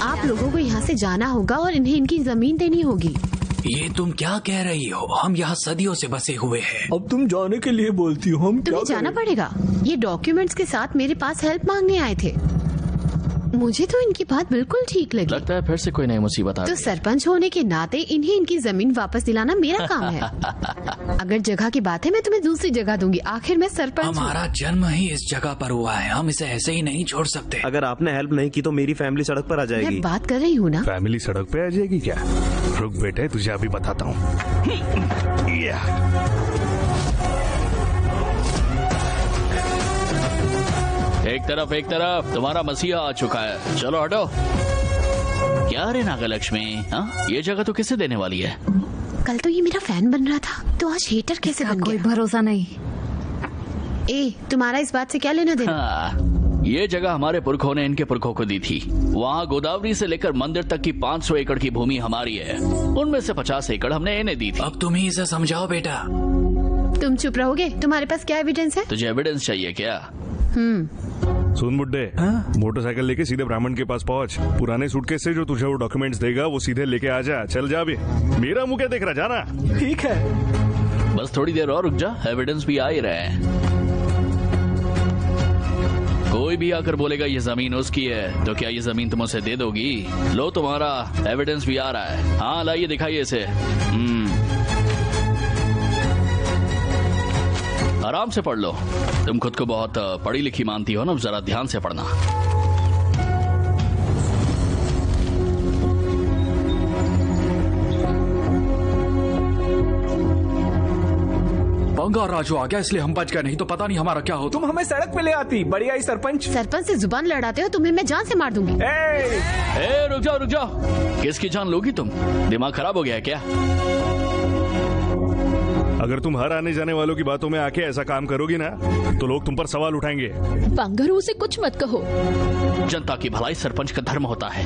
आप लोगों को यहाँ से जाना होगा और इन्हें इनकी जमीन देनी होगी। ये तुम क्या कह रही हो? हम यहाँ सदियों से बसे हुए हैं। अब तुम जाने के लिए बोलती हो, हम तुम्हें जाना पड़ेगा। ये डॉक्यूमेंट्स के साथ मेरे पास हेल्प मांगने आए थे। मुझे तो इनकी बात बिल्कुल ठीक लगी। लगता है फिर से कोई नई मुसीबत आ गई। तो सरपंच होने के नाते इन्हें इनकी जमीन वापस दिलाना मेरा काम है। अगर जगह की बात है, मैं तुम्हें दूसरी जगह दूंगी। आखिर मैं सरपंच हूँ। हमारा जन्म ही इस जगह पर हुआ है, हम इसे ऐसे ही नहीं छोड़ सकते। अगर आपने हेल्प नहीं की तो मेरी फैमिली सड़क पर आ जाएगी। मैं बात कर रही हूँ ना। फैमिली सड़क पे आ जाएगी क्या? रुक बेटे, तुझे अभी बताता हूँ। एक तरफ तुम्हारा मसीहा आ चुका है, चलो हटो। क्या रे नागलक्ष्मी, ये जगह तो किसे देने वाली है? कल तो ये मेरा फैन बन रहा था, तो आज हेटर कैसे बन गया? कोई भरोसा नहीं। तुम्हारा इस बात से क्या लेना देना? ये जगह हमारे पुरखों ने इनके पुरखों को दी थी। वहाँ गोदावरी से लेकर मंदिर तक की 500 एकड़ की भूमि हमारी है, उनमें से 50 एकड़ हमने इन्हें दी थी। अब तुम ही इसे समझाओ बेटा। तुम चुप रहोगे? तुम्हारे पास क्या एविडेंस है? तुझे एविडेंस चाहिए क्या? सुन बुड्ढे, मोटरसाइकिल लेके सीधे ब्राह्मण के पास पहुंच। पुराने सूटकेस से जो तुझे वो डॉक्यूमेंट्स देगा वो सीधे लेके आ जा। चल जा, भी मेरा मुंह क्या देख रहा, जाना। ठीक है, बस थोड़ी देर और रुक जा, एविडेंस भी आ ही रहे हैं। कोई भी आकर बोलेगा ये जमीन उसकी है, तो क्या ये जमीन तुम उसे दे दोगी? लो, तुम्हारा एविडेंस भी आ रहा है। हाँ लाइए, दिखाइए इसे। आराम से पढ़ लो, तुम खुद को बहुत पढ़ी लिखी मानती हो ना, जरा ध्यान से पढ़ना। बंगा राजू आ गया, इसलिए हम बच गए, नहीं तो पता नहीं हमारा क्या हो। तुम हमें सड़क पे ले आती। बढ़िया ही सरपंच। सरपंच से जुबान लड़ाते हो, तुम्हें मैं जान से मार दूंगी। रुक जाओ, किसकी जान लोगी तुम? दिमाग खराब हो गया है क्या? अगर तुम हर आने जाने वालों की बातों में आके ऐसा काम करोगी ना, तो लोग तुम पर सवाल उठाएंगे। बंगारू से कुछ मत कहो। जनता की भलाई सरपंच का धर्म होता है।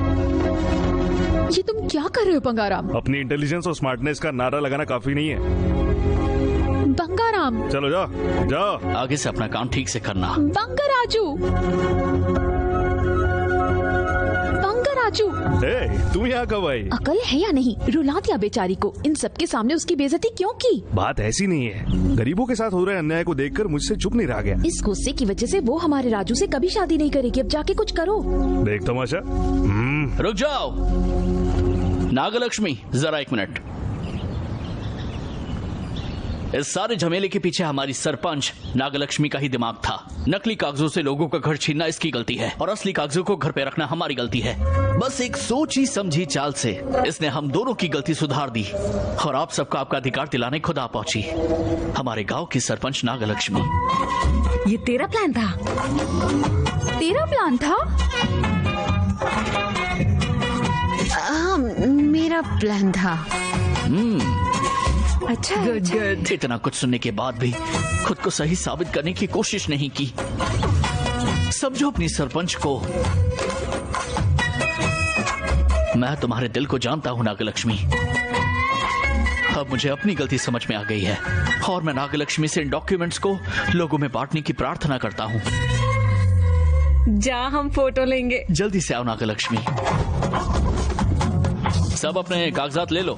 ये तुम क्या कर रहे हो बंगाराम? अपनी इंटेलिजेंस और स्मार्टनेस का नारा लगाना काफी नहीं है। बंगाराम, चलो जाओ। आगे से अपना काम ठीक से करना। बंगाराजू, तुम यहाँ कब आई? अकल है या नहीं? रुला दिया बेचारी को। इन सबके सामने उसकी बेइज्जती क्यों की? बात ऐसी नहीं है, गरीबों के साथ हो रहे अन्याय को देखकर मुझसे चुप नहीं रहा गया। इस गुस्से की वजह से वो हमारे राजू से कभी शादी नहीं करेगी। अब जाके कुछ करो। देख तमाशा। रुक जाओ नागलक्ष्मी, जरा एक मिनट। इस सारे झमेले के पीछे हमारी सरपंच नागलक्ष्मी का ही दिमाग था। नकली कागजों से लोगों का घर छीनना इसकी गलती है, और असली कागजों को घर पे रखना हमारी गलती है। बस एक सोची समझी चाल से इसने हम दोनों की गलती सुधार दी, और आप सबको आपका अधिकार दिलाने खुद आ पहुंची, हमारे गांव की सरपंच नागलक्ष्मी। ये तेरा प्लान था? तेरा प्लान था? मेरा प्लान था। अच्छा, इतना कुछ सुनने के बाद भी खुद को सही साबित करने की कोशिश नहीं की। समझो अपनी सरपंच को। मैं तुम्हारे दिल को जानता हूँ नागलक्ष्मी। अब मुझे अपनी गलती समझ में आ गई है, और मैं नागलक्ष्मी से इन डॉक्यूमेंट्स को लोगों में बांटने की प्रार्थना करता हूँ। जा, हम फोटो लेंगे। जल्दी से आओ नागलक्ष्मी। सब अपने कागजात ले लो।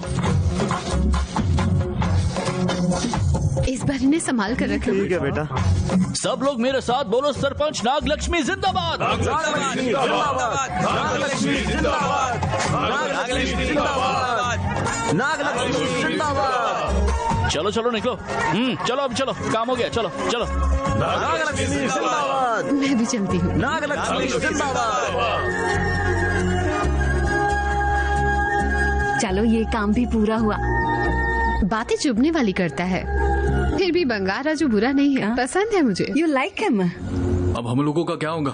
इस बार इन्हें संभाल कर रखना। ठीक है बेटा। सब लोग मेरे साथ बोलो, सरपंच नागलक्ष्मी जिंदाबाद। नागलक्ष्मी जिंदाबाद। नागलक्ष्मी जिंदाबाद। नागलक्ष्मी जिंदाबाद। नागलक्ष्मी जिंदाबाद। चलो चलो निकलो। चलो अब चलो, काम हो गया। चलो चलो। नागलक्ष्मी जिंदाबाद। मैं भी चलती हूँ। नागलक्ष्मी जिंदाबाद। चलो ये काम भी पूरा हुआ। बातें चुभने वाली करता है, फिर भी बंगार राजू बुरा नहीं है, पसंद है मुझे। You like him. अब हम लोगों का क्या होगा?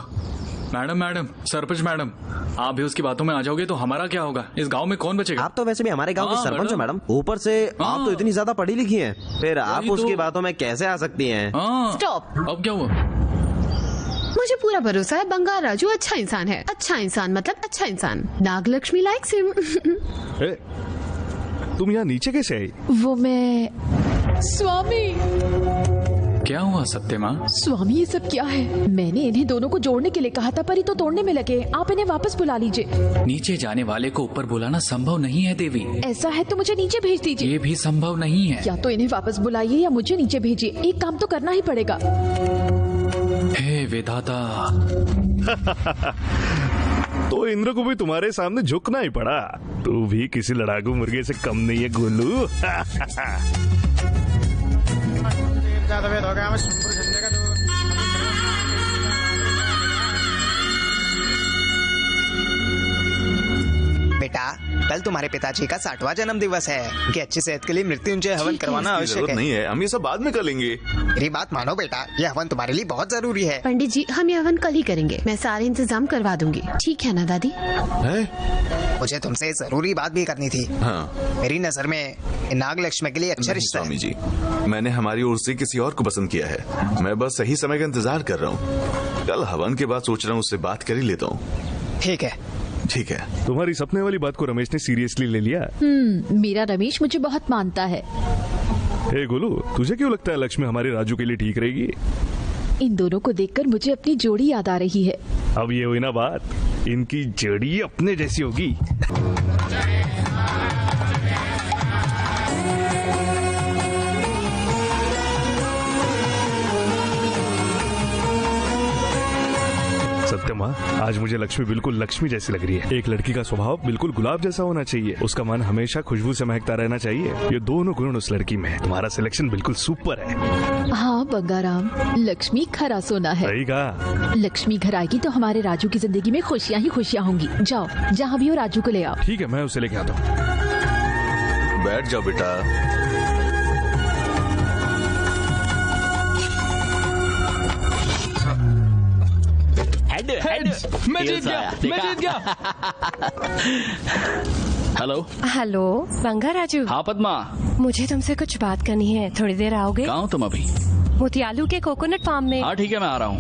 मैडम, सरपंच मैडम, आप भी उसकी बातों में आ जाओगे तो हमारा क्या होगा? इस गांव में कौन बचेगा? आप तो वैसे भी हमारे गांव के सरपंच हो मैडम। ऊपर से आप तो इतनी ज्यादा पढ़ी लिखी हैं, फिर आप उसकी बातों में कैसे आ सकती हैं? स्टॉप। अब क्या हुआ? मुझे पूरा भरोसा है बंगार राजू अच्छा इंसान है। अच्छा इंसान मतलब अच्छा इंसान। Nagalakshmi likes him. तुम यहाँ नीचे कैसे आई? वो मैं स्वामी। क्या हुआ सत्यमा? स्वामी ये सब क्या है? मैंने इन्हें दोनों को जोड़ने के लिए कहा था, पर ये तो तोड़ने में लगे। आप इन्हें वापस बुला लीजिए। नीचे जाने वाले को ऊपर बुलाना संभव नहीं है देवी। ऐसा है तो मुझे नीचे भेज दीजिए। ये भी संभव नहीं है। या तो इन्हें वापस बुलाइए या मुझे नीचे भेजिए। एक काम तो करना ही पड़ेगा। हे विधाता। तो इंद्र को भी तुम्हारे सामने झुकना ही पड़ा। तू भी किसी लड़ाकू मुर्गे से कम नहीं है गोलू। बेटा, कल तुम्हारे पिताजी का 60वां जन्म दिवस है। उनकी अच्छी सेहत के लिए मृत्युंजय हवन करवाना आवश्यक है। नहीं है, हम ये सब बाद में कर लेंगे। मेरी बात मानो बेटा, ये हवन तुम्हारे लिए बहुत जरूरी है। पंडित जी, हम ये हवन कल ही करेंगे। मैं सारे इंतजाम करवा दूंगी। ठीक है ना दादी? मुझे तुमसे जरूरी बात भी करनी थी। हाँ। मेरी नजर में नागलक्ष्मी के लिए अच्छा रिश्ता है। स्वामी जी, मैंने हमारी ओर से किसी और को पसंद किया है। मैं बस सही समय का इंतजार कर रहा हूँ। कल हवन के बाद सोच रहा हूँ उससे बात कर ही लेता हूँ। ठीक है। ठीक है। तुम्हारी सपने वाली बात को रमेश ने सीरियसली ले लिया। मेरा रमेश मुझे बहुत मानता है। हे गोलू, तुझे क्यों लगता है लक्ष्मी हमारे राजू के लिए ठीक रहेगी? इन दोनों को देखकर मुझे अपनी जोड़ी याद आ रही है। अब ये हुई ना बात, इनकी जोड़ी अपने जैसी होगी। सत्यमा, आज मुझे लक्ष्मी बिल्कुल लक्ष्मी जैसी लग रही है। एक लड़की का स्वभाव बिल्कुल गुलाब जैसा होना चाहिए। उसका मन हमेशा खुशबू से महकता रहना चाहिए। ये दोनों गुण उस लड़की में है। तुम्हारा सिलेक्शन बिल्कुल सुपर है। हाँ बंगाराम, लक्ष्मी खरा सोना है। सही कहा। लक्ष्मी घर आएगी तो हमारे राजू की जिंदगी में खुशियाँ ही खुशियाँ होंगी। जाओ, जहाँ भी हो राजू को ले आओ। ठीक है, मैं उसे लेके आता हूँ। बैठ जाओ बेटा। मैं जीत गया। हेलो हेलो बंगा राजू। हाँ पद्मा, मुझे तुमसे कुछ बात करनी है। थोड़ी देर आओगे? कहाँ हो तुम अभी? मोतियालू के कोकोनट फार्म में। हाँ ठीक है, मैं आ रहा हूँ।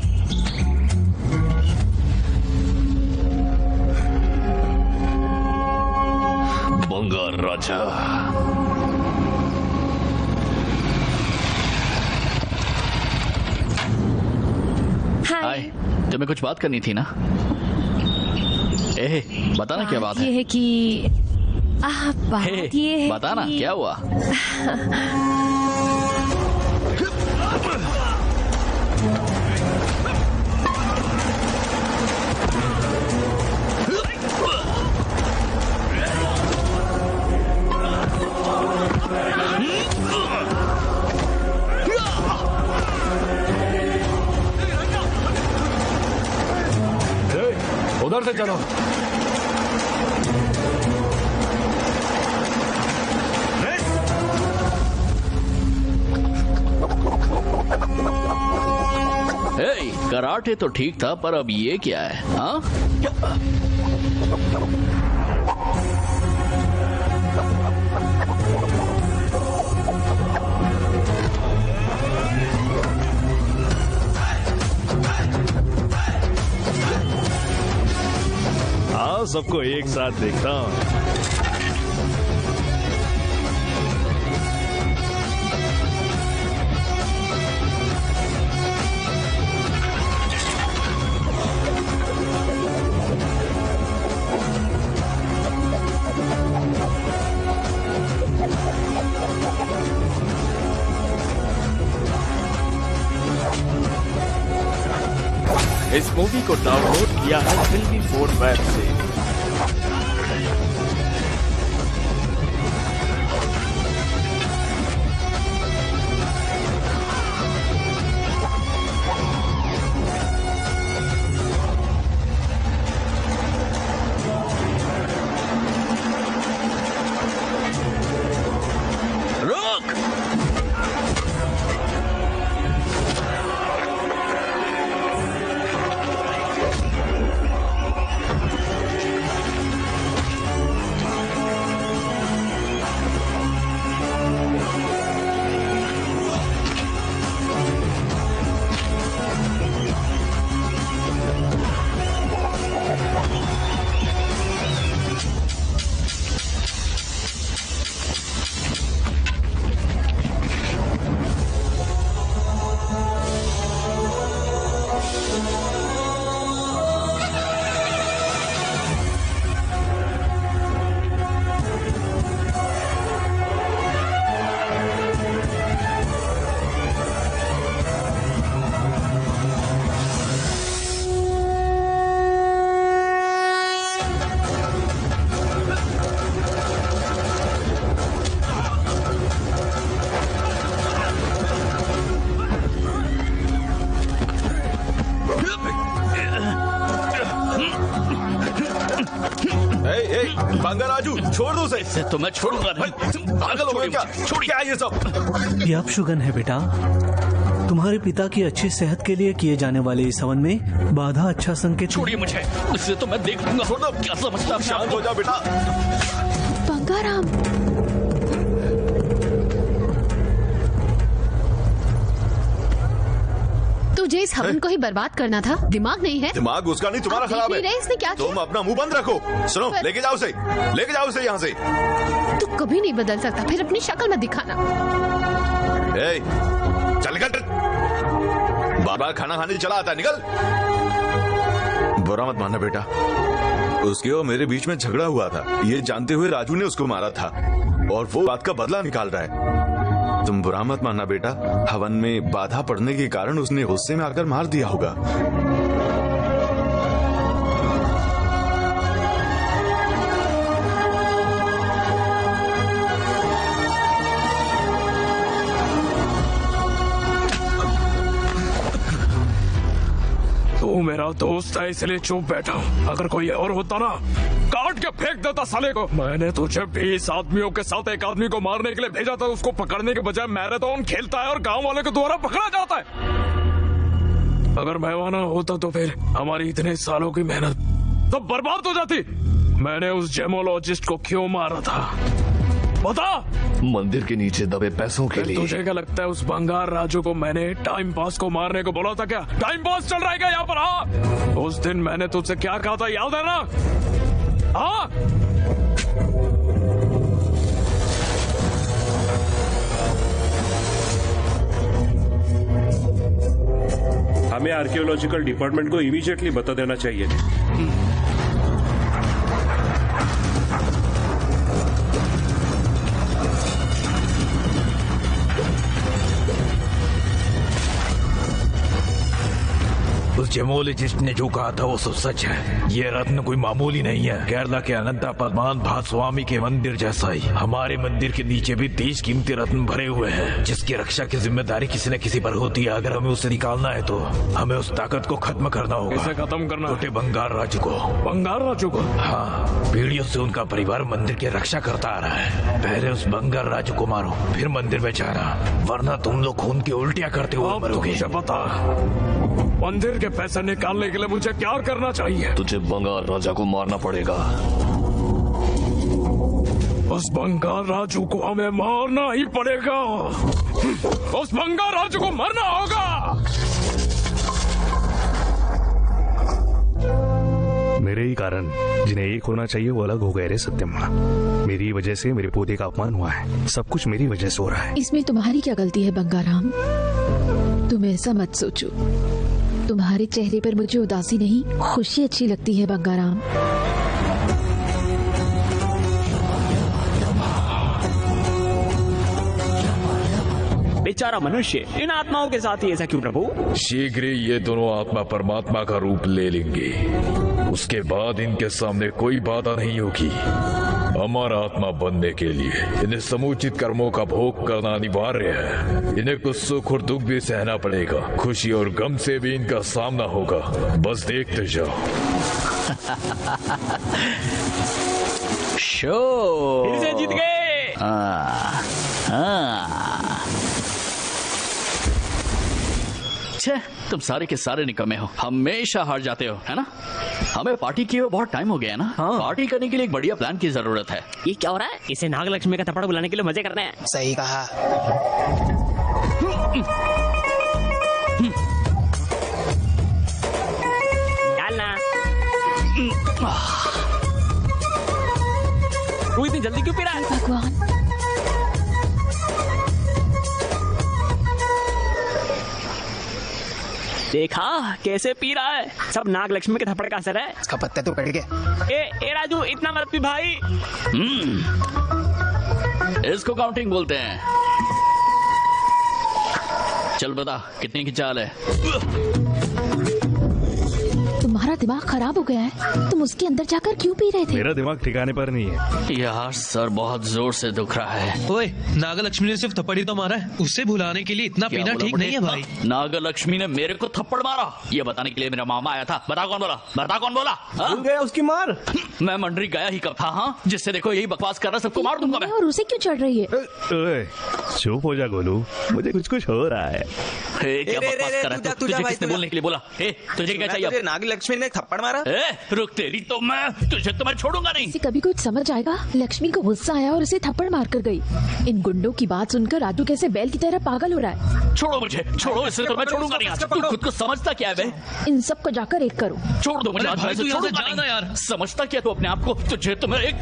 बंगार राजा। हाय, तुम्हें कुछ बात करनी थी ना? ए, बताना क्या बात है? ये है कि बात ये है बताना कि... क्या हुआ? उधर से चलो। कराटे तो ठीक था, पर अब ये क्या है? हाँ? आओ सबको एक साथ देखता हूँ। इस मूवी को डाउनलोड किया है फिल्मी फॉर्मेट से। बंगा राजू, छोड़ दो उसे। तो मैं छोड़ूंगा नहीं। पागल हो गए क्या? क्या ये सब? ये अपशुगन है बेटा। तुम्हारे पिता की अच्छी सेहत के लिए किए जाने वाले इस हवन में बाधा अच्छा संकेत। छोड़िए मुझे, इससे तो मैं देख लूंगा। छोड़ दो। क्या समझता है? शांत हो जा बेटा। बंगाराम, तुझे इस हवन को ही बर्बाद करना था? दिमाग नहीं है? दिमाग उसका नहीं, तुम्हारा खराब है। इसने क्या किया? तुम अपना मुंह बंद रखो। सुनो, लेके जाओ उसे, लेके जाओ उसे यहाँ से। तू कभी नहीं बदल सकता, फिर अपनी शक्ल मत दिखाना। चल निकल, बार बार खाना खाने चला आता है, निकल। बुरा मत मानना बेटा, उसके और मेरे बीच में झगड़ा हुआ था, ये जानते हुए राजू ने उसको मारा था और वो बात का बदला निकाल रहा है। तुम बुरा मत मानना बेटा, हवन में बाधा पड़ने के कारण उसने गुस्से में आकर मार दिया होगा। तू मेरा दोस्त है इसलिए चुप बैठा हूँ। अगर कोई और होता ना, काट के फेंक देता साले को। मैंने तुझे 20 आदमियों के साथ एक आदमी को मारने के लिए भेजा था, उसको पकड़ने के बजाय मैराथन खेलता है और गांव वाले के द्वारा पकड़ा जाता है। अगर मैं वहां ना होता तो फिर हमारी इतने सालों की मेहनत सब बर्बाद हो जाती। मैंने उस जेमोलॉजिस्ट को क्यों मारा था बता? मंदिर के नीचे दबे पैसों के लिए। तुझे क्या लगता है उस बंगार राजू को मैंने टाइम पास को मारने को बोला था क्या? टाइम पास चल रहा है क्या यहाँ पर? हाँ, उस दिन मैंने तुझसे क्या कहा था याद है ना? हाँ, हमें आर्कियोलॉजिकल डिपार्टमेंट को इमीडिएटली बता देना चाहिए। उस जेमोलॉजिस्ट ने जो कहा था वो सब सच है। ये रत्न कोई मामूली नहीं है। केरला के अनंता पद्मनाभ स्वामी के मंदिर जैसा ही हमारे मंदिर के नीचे भी 30 कीमती रत्न भरे हुए हैं, जिसकी रक्षा की जिम्मेदारी किसी न किसी पर होती है। अगर हमें उसे निकालना है तो हमें उस ताकत को खत्म करना होगा। इसे खत्म करना? छोटे बंगार राजू को। बंगार राजू को? हाँ, पीढ़ियों से उनका परिवार मंदिर की रक्षा करता आ रहा है। पहले उस बंगार राजू को मारो, फिर मंदिर में जाना, वरना तुम लोग खून की उल्टियाँ करते हुए मरोगे। मुझे पता, मंदिर के पैसे निकालने के लिए मुझे क्या करना चाहिए? तुझे बंगाल राजा को मारना पड़ेगा। उस बंगाल राजू को हमें मारना ही पड़ेगा। उस बंगाल राजू को मरना होगा। मेरे ही कारण जिन्हें एक होना चाहिए वो अलग हो गए रे सत्यम। मेरी वजह से मेरे पौधे का अपमान हुआ है। सब कुछ मेरी वजह से हो रहा है। इसमें तुम्हारी क्या गलती है बंगाराम? तुम ऐसा मत सोचो। तुम्हारे चेहरे पर मुझे उदासी नहीं, खुशी अच्छी लगती है बंगाराम। बेचारा मनुष्य, इन आत्माओं के साथ ही ऐसा क्यों प्रभु? शीघ्र ही ये दोनों आत्मा परमात्मा का रूप ले लेंगे। उसके बाद इनके सामने कोई बाधा नहीं होगी। हमारा आत्मा बनने के लिए इन्हें समुचित कर्मों का भोग करना अनिवार्य है। इन्हें कुछ सुख और दुख भी सहना पड़ेगा, खुशी और गम से भी इनका सामना होगा। बस देखते जाओ। शो फिर से जीत गए। छे, तुम सारे के सारे निकम्मे हो, हमेशा हार जाते हो, है ना? हमें पार्टी किए हुए बहुत टाइम हो गया है ना? पार्टी करने के लिए एक बढ़िया प्लान की जरूरत है। ये क्या हो रहा है? इसे नागलक्ष्मी का थप्पड़ बुलाने के लिए मजे करने हैं। सही कहा। डालना। तू इतनी जल्दी क्यों पी रहा है? भगवान, देखा कैसे पी रहा है? सब नागलक्ष्मी के थप्पड़ का असर है। इसका पत्ते तो कट गया। ए राजू, इतना मत पी भाई। इसको काउंटिंग बोलते हैं। चल बता, कितनी की चाल है? तुम्हारा दिमाग खराब हो गया है? तुम उसके अंदर जाकर क्यों पी रहे थे? मेरा दिमाग ठिकाने पर नहीं है यार, सर बहुत जोर से दुख रहा है। ओए, नागलक्ष्मी ने सिर्फ थप्पड़ ही तो मारा है, उससे भुलाने के लिए इतना पीना ठीक नहीं है भाई। नागलक्ष्मी ने मेरे को थप्पड़ मारा, ये बताने के लिए मेरा मामा आया था। बता कौन बोला? बता कौन बोला? भूल गया उसकी मार। मैं मंडरी गया ही कब था? हाँ, जिससे देखो यही बकवास कर रहा, सबको मार दूंगा मैं। और उसे क्यों चढ़ रही है? चुप हो जा गोलू, मुझे कुछ हो रहा है। क्या बकवास कर रहा है? तुझे किसने बोलने के लिए बोला? तुझे क्या चाहिए? नागलक्ष्मी ने थप्पड़ मारा। रुक तेरी तो तुझे तो मैं छोड़ूंगा नहीं। इसे कभी कुछ समझ आएगा? लक्ष्मी को गुस्सा आया और उसे थप्पड़ मार कर गई। इन गुंडों की बात सुनकर राजू कैसे बैल की तरह पागल हो रहा है। छोड़ो मुझे, छोड़ो, इसे तो मैं छोड़ूंगा नहीं। तू खुद को समझता क्या है बे? इन सबको जाकर एक करो। छोड़ दो मुझे, छोड़ूंगा नहीं यार। समझता क्या तू अपने आप को? तुझे तो मैं एक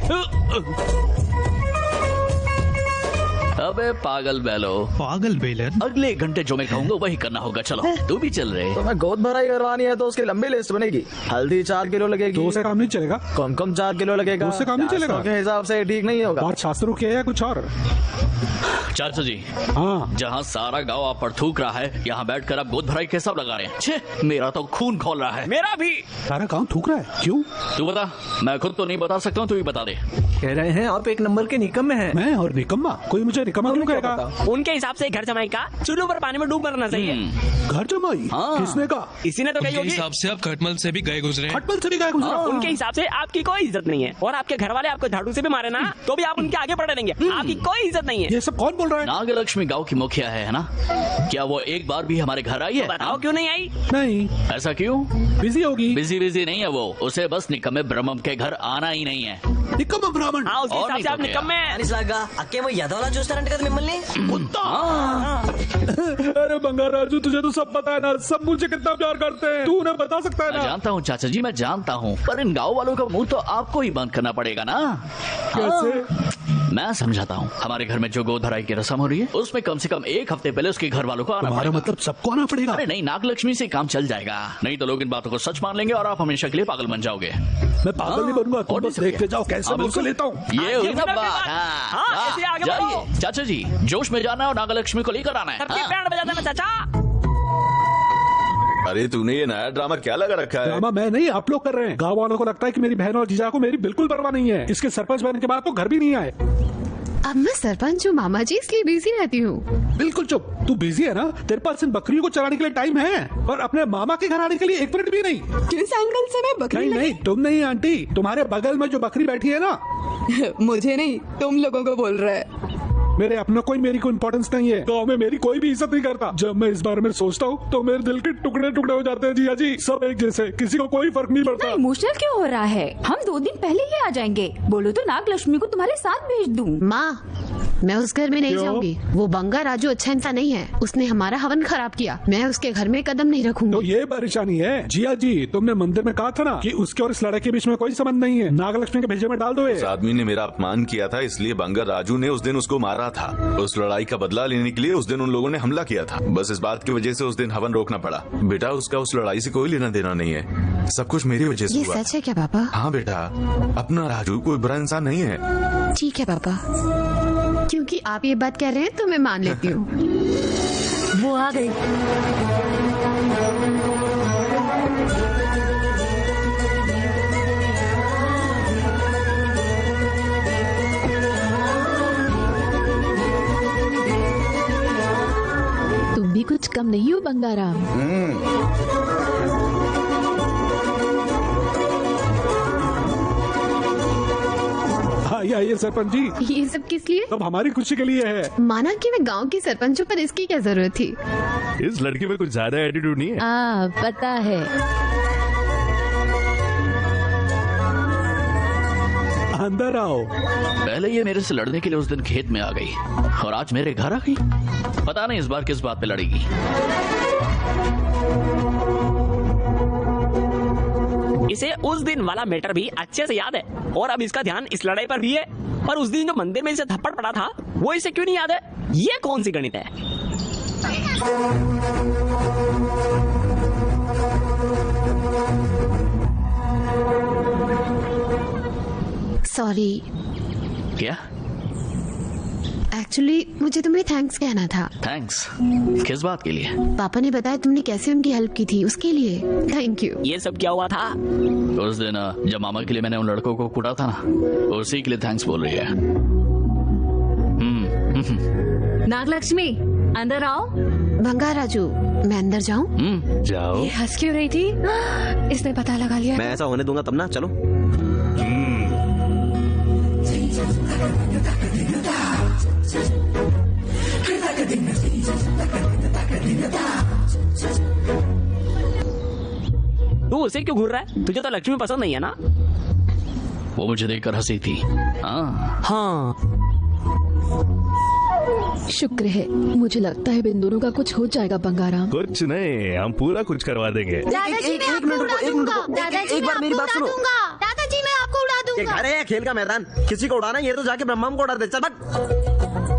अबे पागल बैलो, पागल बेलन। अगले घंटे जो मैं कहूँगा वही करना होगा। चलो तू भी चल रहे। तो मैं गोद भराई करवानी है तो उसकी लंबी लिस्ट बनेगी। हल्दी 4 किलो लगेगी। तो उससे काम नहीं चलेगा। कम 4 किलो लगेगा। उससे काम नहीं चलेगा के हिसाब से ठीक नहीं होगा। बात शास्त्रों की है या कुछ और? चाचा जी, हाँ, जहाँ सारा गांव आप पर थूक रहा है, यहाँ बैठकर आप गोद भराई के सब लगा रहे हैं। छे, मेरा तो खून खोल रहा है। मेरा भी। सारा गांव थूक रहा है? क्यों? तू बता। मैं खुद तो नहीं बता सकता हूँ, तू ही बता दे। कह रहे हैं आप एक नंबर के निकम्मे हैं। मैं और निकम्मा? कोई मुझे निकम्मा क्यों कहेगा? उनके हिसाब से घर जमाई का चूल्हे पर पानी में डूब मरना चाहिए। घर जमाई? हाँ। किसने कहा? इसी ने तो कही होगी। हिसाब से आप खटमल से भी गए गुजरे। खटमल से भी गए गुजरे? उनके हिसाब से आपकी कोई इज्जत नहीं है, और आपके घर वाले आपको झाड़ू से भी मारे ना तो भी आप उनके आगे पड़े रहेंगे। आपकी कोई इज्जत नहीं है। ये सब कौन बोल रहा है? नागलक्ष्मी गांव की मुखिया है ना? क्या वो एक बार भी हमारे घर आई है? बताओ क्यों नहीं आई? नहीं। ऐसा क्यों? बिजी होगी। बिजी नहीं है वो, उसे बस निकम्मे ब्रह्म के घर आना ही नहीं है। निकम्मा ब्राह्मण? हाँ, उसके हिसाब से आप निकम्मे हैं। अक्के वो यादवला చూస్తారంట కదా మిమ్మల్ని अरे बंगार राजू, तुझे तो सब पता है ना, सब मुझे कितना प्यार करते हैं। तू उन्हें बता सकता है ना? मैं जानता हूँ चाचा जी, मैं जानता हूँ, पर इन गाँव वालों का मुंह तो आपको ही बंद करना पड़ेगा ना। कैसे? मैं समझाता हूँ। हमारे घर में जो गोद भराई की रस्म हो रही है, उसमें कम से कम एक हफ्ते पहले उसके घर वालों को आना पड़ेगा। मतलब सबको आना पड़ेगा? अरे नहीं, नागलक्ष्मी से काम चल जाएगा, नहीं तो लोग इन बातों को सच मान लेंगे और आप हमेशा के लिए पागल बन जाओगे। मैं पागल नहीं बनूंगा, तुम बस देख के जाओ कैसे मैं उसको लेता हूँ। ये हुई ना बात। जाइए चाचा जी, जोश में जाना है और नागलक्ष्मी को लेकर आना है। बैंड बजाना है चाचा। अरे तूने ये नया ड्रामा क्या लगा रखा है? ड्रामा मैं नहीं, आप लोग कर रहे हैं। गाँव वालों को लगता है कि मेरी बहन और जीजा को मेरी बिल्कुल परवाह नहीं है। इसके सरपंच बनने के बाद तो घर भी नहीं आए। अब मैं सरपंच हूँ मामा जी, इसलिए बिजी रहती हूँ। बिल्कुल चुप। तू बिजी है ना? तेरे पास इन बकरियों को चराने के लिए टाइम है, और अपने मामा के घर आने के लिए 1 मिनट भी नहीं। किस एंगल से मैं बकरी नहीं, तुम नहीं आंटी, तुम्हारे बगल में जो बकरी बैठी है ना। मुझे नहीं, तुम लोगों को बोल रहा है। मेरे अपने कोई मेरी कोई इम्पोर्टेंस नहीं है। गाँव में मेरी कोई भी इज्जत नहीं करता। जब मैं इस बारे में सोचता हूँ तो मेरे दिल के टुकड़े टुकड़े हो जाते हैं। जिया जी, सब एक जैसे, किसी को कोई फर्क नहीं पड़ता। इमोशनल क्यों हो रहा है? हम 2 दिन पहले ही आ जाएंगे। बोलो तो नागलक्ष्मी को तुम्हारे साथ भेज दूँ। माँ, मैं उस घर में नहीं जाऊंगी। वो बंगा राजू अच्छा इंसान नहीं है, उसने हमारा हवन खराब किया। मैं उसके घर में कदम नहीं रखूंगी। तो ये परेशानी है। जिया जी, तुमने मंदिर में कहा था ना कि उसके और इस लड़के के बीच में कोई संबंध नहीं है। नागलक्ष्मी के भेजे में डाल दो। उस आदमी ने मेरा अपमान किया था, इसलिए बंगा राजू ने उस दिन उसको मारा था। उस लड़ाई का बदला लेने के लिए उस दिन उन लोगों ने हमला किया था। बस इस बात की वजह से उस दिन हवन रोकना पड़ा। बेटा, उसका उस लड़ाई से कोई लेना देना नहीं है, सब कुछ मेरी वजह से ये हुआ। सच है क्या पापा? हाँ बेटा, अपना राजू कोई बुरा इंसान नहीं है। ठीक है पापा, क्योंकि आप ये बात कह रहे हैं तो मैं मान लेती हूँ। वो आ गई। तुम भी कुछ कम नहीं हो बंगाराम। आइए सरपंच जी। ये सब किस लिए? अब हमारी खुशी के लिए है। माना कि मैं गांव की सरपंच हूँ, पर इसकी क्या जरूरत थी? इस लड़की में कुछ ज्यादा एटीट्यूड नहीं है। पता है। अंदर आओ। पहले ये मेरे से लड़ने के लिए उस दिन खेत में आ गई और आज मेरे घर आ गई। पता नहीं इस बार किस बात पे लड़ेगी। इसे उस दिन वाला मैटर भी अच्छे से याद है और अब इसका ध्यान इस लड़ाई पर भी है। पर उस दिन जो मंदिर में इसे थप्पड़ पड़ा था वो इसे क्यों नहीं याद है? ये कौन सी गणित है? सॉरी। क्या? एक्चुअली मुझे तुम्हें थैंक्स कहना था। थैंक्स? किस बात के लिए? पापा ने बताया तुमने कैसे उनकी हेल्प की थी, उसके लिए थैंक यू। ये सब क्या हुआ था? उस दिन जब मामा के लिए मैंने उन लड़कों को कूटा था ना, उसी के लिए थैंक्स बोल रही है। नागलक्ष्मी अंदर आओ। बंगाराजू मैं अंदर जाऊं? जाओ। ये हंस क्यों रही थी? इसने पता लगा लिया। मैं ऐसा होने दूंगा तब ना। चलो। तू उसे क्यों घूर रहा है? तुझे तो लक्ष्मी पसंद नहीं है ना? वो मुझे देखकर हंसी थी। हाँ। शुक्र है। मुझे लगता है इन दोनों का कुछ हो जाएगा बंगाराम। कुछ नहीं, हम पूरा कुछ करवा देंगे। दादाजी एक मिनट रुको। एक बार मेरी बात सुनो। दादाजी मैं आपको उड़ा दूंगा। घर है खेल का मैदान, किसी को उड़ाना ये तो जाके ब्रह्मा को उड़ा दे। चल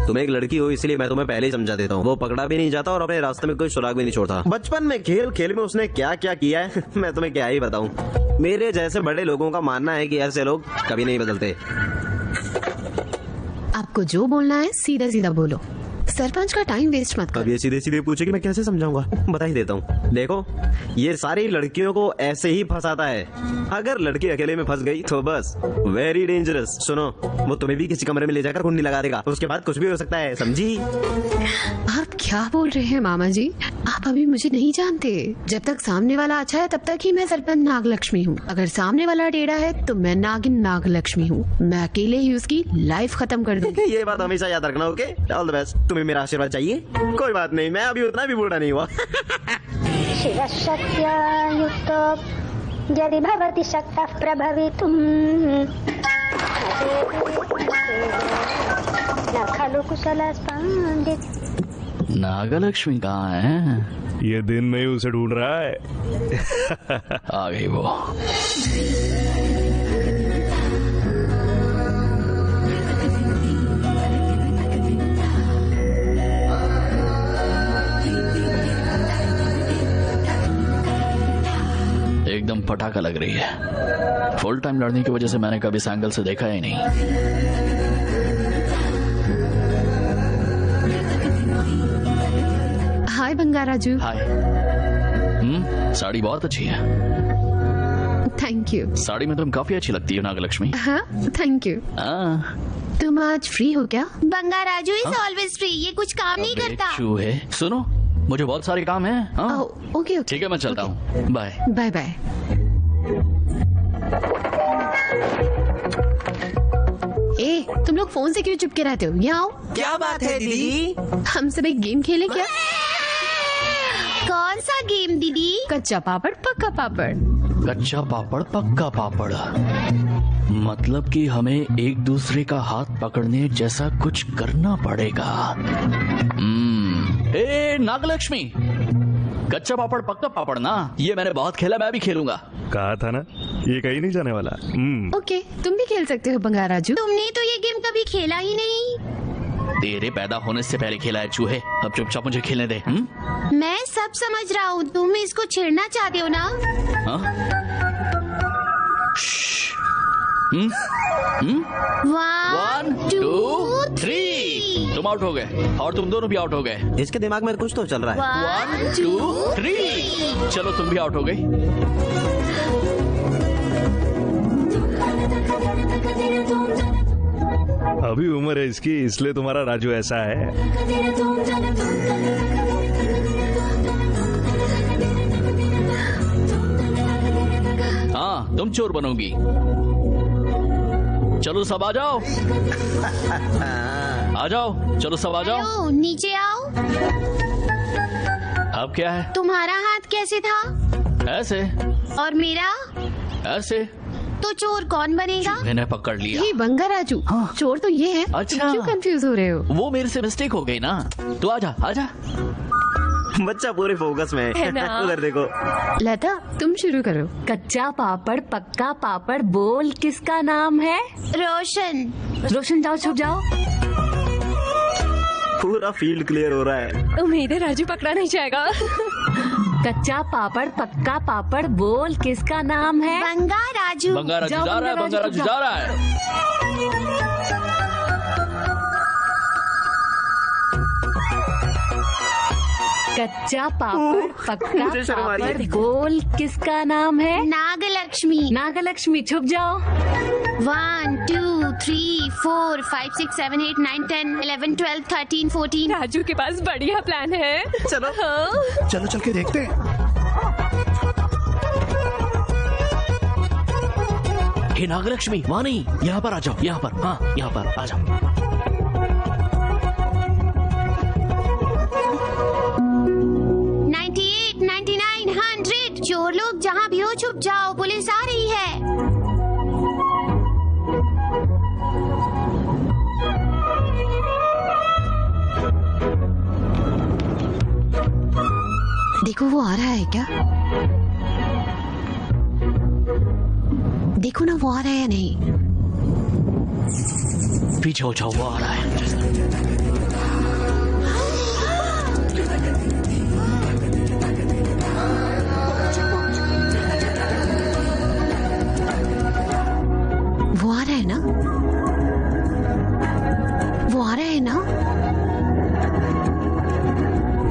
तुम एक लड़की हो इसलिए मैं तुम्हें पहले ही समझा देता हूँ। वो पकड़ा भी नहीं जाता और अपने रास्ते में कोई सुराग भी नहीं छोड़ता। बचपन में खेल में उसने क्या क्या किया है मैं तुम्हें क्या ही बताऊँ। मेरे जैसे बड़े लोगों का मानना है कि ऐसे लोग कभी नहीं बदलते। आपको जो बोलना है सीधा सीधा बोलो। सरपंच का टाइम वेस्ट मत करो। अब ये सीधे सीधे पूछेगी मैं कैसे समझाऊंगा? बता ही देता हूँ। देखो ये सारी लड़कियों को ऐसे ही फंसाता है। अगर लड़की अकेले में फंस गई तो बस वेरी डेंजरस। सुनो वो तुम्हें भी किसी कमरे में ले जाकर कुंडी लगा देगा, उसके बाद कुछ भी हो सकता है, समझी? आप क्या बोल रहे हैं मामा जी? आप अभी मुझे नहीं जानते। जब तक सामने वाला अच्छा है तब तक ही मैं सरपंच नागलक्ष्मी हूँ। अगर सामने वाला टेढ़ा है तो मैं नागिन नागलक्ष्मी हूँ। मैं अकेले ही उसकी लाइफ खत्म कर दूंगी। ये बात हमेशा याद रखना। Okay all the best. तुम्हें मेरा आशीर्वाद चाहिए? कोई बात नहीं, मैं अभी उतना भी बूढ़ा नहीं हुआ। शिवशक्त्यायुक्तो यदि भवति शक्तः प्रभवितुम् न खलु कुशलस्पन्दित। नागलक्ष्मी कहाँ है? ये दिन में ही उसे ढूंढ रहा है। आ गई वो। एकदम पटाखा लग रही है। फुल टाइम लड़ने की वजह से मैंने कभी इस एंगल से देखा ही नहीं। हाय बंगाराजू। हाय। साड़ी बहुत अच्छी है। Thank you. साड़ी में तुम काफी अच्छी लगती हो नागलक्ष्मी। हाँ थैंक यू। तुम आज फ्री हो क्या? Bangarraju is always free. ये कुछ काम नहीं करता। चूहे सुनो, मुझे बहुत सारे काम हैं। ओके ठीक है मैं चलता हूँ। Bye bye bye. ए तुम लोग फोन से क्यों चिपके रहते हो? यहाँ आओ। क्या बात है दीदी? हम सब एक गेम खेलें क्या? कौन सा गेम दीदी? कच्चा पापड़ पक्का पापड़। कच्चा पापड़ पक्का पापड़ मतलब कि हमें एक दूसरे का हाथ पकड़ने जैसा कुछ करना पड़ेगा। ए नागलक्ष्मी, कच्चा पापड़ पक्का पापड़ ना, ये मैंने बहुत खेला, मैं भी खेलूंगा। कहा था ना ये कहीं नहीं जाने वाला। ओके तुम भी खेल सकते हो बंगाराजू। तुमने तो ये गेम कभी खेला ही नहीं। तेरे पैदा होने से पहले खेला है चूहे। अब चुपचाप मुझे खेलने दे। मैं सब समझ रहा हूँ, तुम इसको छेड़ना चाहते हो ना? 1 2 3 तुम आउट हो गए और तुम दोनों भी आउट हो गए। इसके दिमाग में कुछ तो चल रहा है। 1 2 3 चलो तुम भी आउट हो गई। अभी उम्र है इसकी, इसलिए तुम्हारा राजू ऐसा है। हाँ तुम चोर बनोगी। चलो सब आ जाओ, आ जाओ, चलो सब आ जाओ। हेलो, नीचे आओ। अब क्या है? तुम्हारा हाथ कैसे था? ऐसे। और मेरा? ऐसे। तो चोर कौन बनेगा? मैंने पकड़ लिया। ये बंगा राजू, चोर तो ये है। अच्छा। तुम क्यों कंफ्यूज हो रहे हो? वो मेरे से मिस्टेक हो गई ना। तो आजा आजा। बच्चा पूरे फोकस में है ना? उधर देखो। लता तुम शुरू करो। कच्चा पापड़ पक्का पापड़ बोल किसका नाम है? रोशन। रोशन जाओ छुप जाओ। पूरा फील्ड क्लियर हो रहा है। उम्मीद है राजू पकड़ा नहीं जाएगा। कच्चा पापड़ पक्का पापड़ बोल किसका नाम है? बंगा राजू। बंगा राजू जा रहा है, बंगा राजू जा रहा है। कच्चा पापड़ पक्का पापड़ बोल किसका नाम है? नागलक्ष्मी। नागलक्ष्मी छुप जाओ। 1 2 3 4 5 6 7 8 9 10 11 12 13 14। राजू के पास बढ़िया प्लान है। चलो हाँ। चलो चल के देखते हैं। हे नागलक्ष्मी, वहाँ नहीं, यहाँ पर आ जाओ, यहाँ पर। हाँ यहाँ पर आ जाओ। चोर लोग जहाँ भी हो छुप जाओ, पुलिस आ रही है। देखो वो आ रहा है क्या? देखो ना वो आ रहा है या नहीं। पीछे हो जाओ, वो आ रहा है। वो आ रहा है ना? वो आ रहा है ना?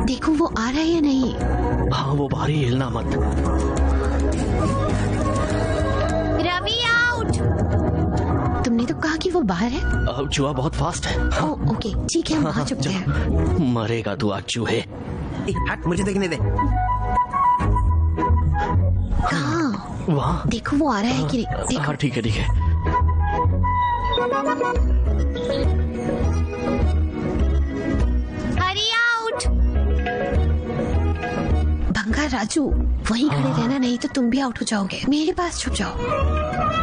देखो वो आ रहा है या नहीं। हाँ वो भारी, हिलना मत। रवि आउट। तुमने तो कहा कि वो बाहर है। अब चूहा बहुत फास्ट है। हाँ। ओके ठीक है, हम वहाँ छुपते हैं। मरेगा तू आज चूहे। हट, मुझे देखने दे। कहाँ? वहाँ देखो वो आ रहा है कि नहीं। हाँ ठीक है ठीक है। हरी आउट। भंगा राजू वहीं खड़े रहना, नहीं तो तुम भी आउट हो जाओगे। मेरे पास छुप जाओ।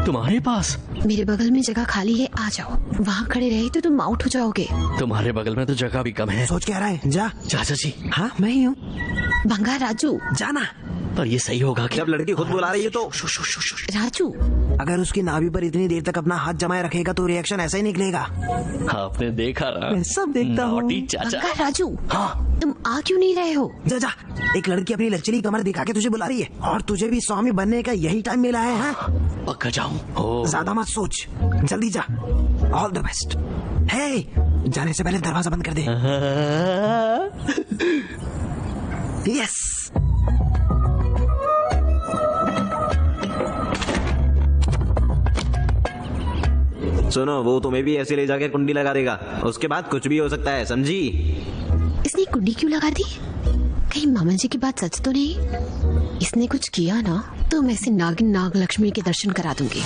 तुम्हारे पास? मेरे बगल में जगह खाली है, आ जाओ। वहाँ खड़े रहे तो तुम आउट हो जाओगे। तुम्हारे बगल में तो जगह भी कम है। सोच क्या रहा है? जा। चाचा जी। हाँ मैं ही हूँ। भंगा राजू जाना। पर ये सही होगा कि जब लड़की खुद बुला रही है तो राजू अगर उसकी नाभि पर इतनी देर तक अपना हाथ जमाए रखेगा तो रिएक्शन ऐसा ही निकलेगा। आपने देखा ना? मैं सब देखता हूँ। चाचा। भंगा राजू, हाँ तुम आ क्यों नहीं रहे हो? जा जा, एक लड़की अपनी लचीली कमर दिखा के तुझे बुला रही है और तुझे भी स्वामी बनने का यही टाइम मिला है। हाँ? पक्का जाऊँ। ज्यादा मत सोच, जल्दी जा। All the best. हे, जाने से पहले दरवाजा बंद कर दे। यस। सुनो, वो तुम्हें भी ऐसे ले जाके कुंडी लगा देगा। उसके बाद कुछ भी हो सकता है, समझी? इसने कुंडी क्यों लगा दी? कहीं मामा जी की बात सच तो नहीं? इसने कुछ किया ना तो मैं इसे नागिन नागलक्ष्मी के दर्शन करा दूंगी।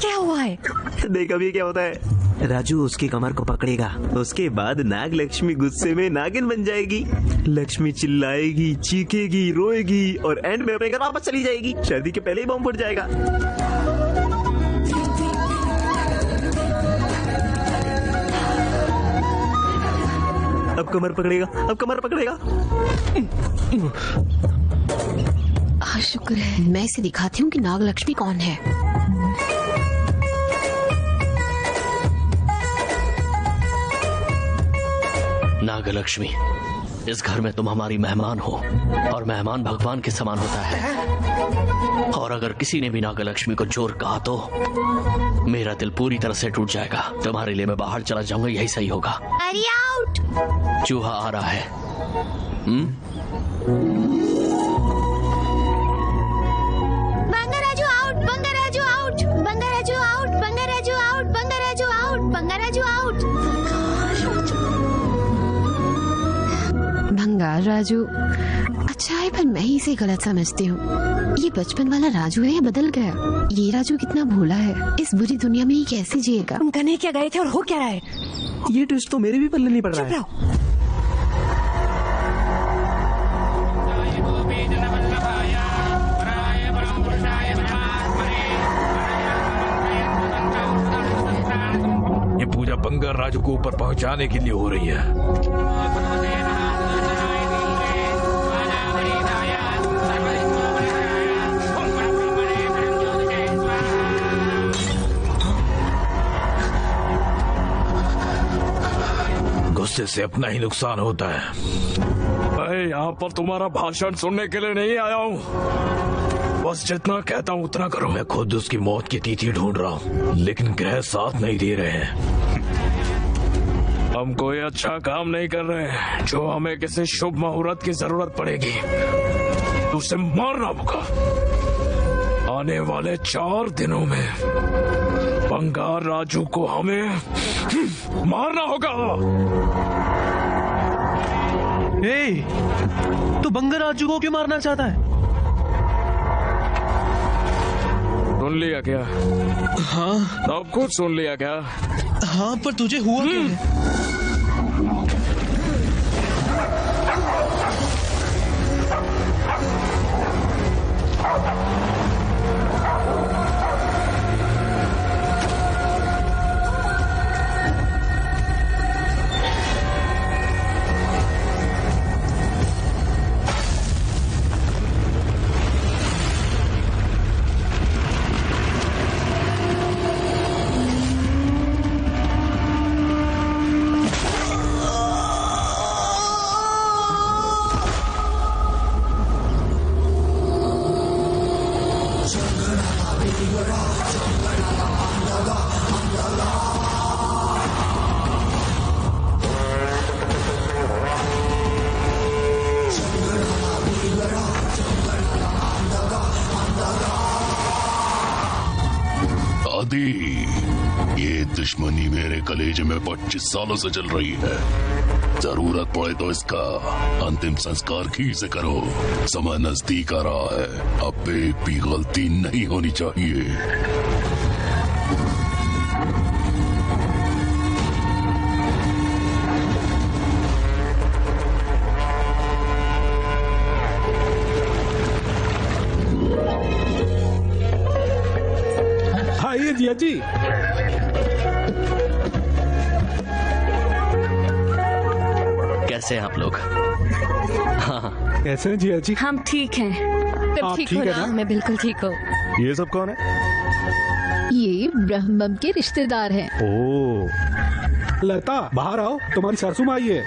क्या हुआ है? देख अभी क्या होता है। राजू उसकी कमर को पकड़ेगा, उसके बाद नागलक्ष्मी गुस्से में नागिन बन जाएगी। लक्ष्मी चिल्लाएगी, चीखेगी, रोएगी और एंड में अपने घर वापस चली जाएगी। शादी के पहले ही बम फट जाएगा। अब कमर पकड़ेगा, अब कमर पकड़ेगा। शुक्र है, मैं इसे दिखाती हूँ कि नागलक्ष्मी कौन है। नागलक्ष्मी इस घर में तुम हमारी मेहमान हो और मेहमान भगवान के समान होता है। और अगर किसी ने भी नागलक्ष्मी को जोर कहा तो मेरा दिल पूरी तरह से टूट जाएगा। तुम्हारे लिए मैं बाहर चला जाऊंगा, यही सही होगा। अरे आउट। चूहा आ रहा है। Bangaraju out, Bangaraju out, Bangaraju out, Bangaraju out, Bangaraju out, Bangaraju out. भंगार राजू। अच्छा है, पर मैं ही इसे गलत समझती हूँ। ये बचपन वाला राजू है या बदल गया? ये राजू कितना भोला है, इस बुरी दुनिया में ये कैसे जिएगा? तुम करने क्या गए थे और हो क्या रहा है? ये ट्विस्ट तो मेरे भी पल्ले नहीं पड़ रहा है। ये पूजा बंगार राजू को ऊपर पहुंचाने के लिए हो रही है। गुस्से से अपना ही नुकसान होता है। मैं यहाँ पर तुम्हारा भाषण सुनने के लिए नहीं आया हूँ, बस जितना कहता हूँ उतना करो। मैं खुद उसकी मौत की तिथि ढूंढ रहा हूँ, लेकिन ग्रह साथ नहीं दे रहे हैं। हम कोई अच्छा काम नहीं कर रहे हैं जो हमें किसी शुभ मुहूर्त की जरूरत पड़ेगी तो उसे मारना होगा। आने वाले 4 दिनों में बंगार राजू को हमें मारना होगा। तो बंगार राजू को क्यों मारना चाहता है? सुन लिया क्या? हाँ, सब कुछ सुन लिया क्या? हाँ, पर तुझे हुआ क्या है? ये दुश्मनी मेरे कलेजे में 25 सालों से चल रही है। जरूरत पड़े तो इसका अंतिम संस्कार घी से करो। समय नजदीक आ रहा है, अब एक भी गलती नहीं होनी चाहिए। आइए जिया जी। कैसे हैं आप लोग? हाँ, कैसे हैं जिया जी? हम ठीक हैं। तुम आप ठीक ठीक हो है ना? ना? मैं बिल्कुल ठीक हूँ। ये सब कौन है? ये ब्रह्मम के रिश्तेदार हैं। ओ, लता बाहर आओ, तुम्हारी सासू माँ आई है।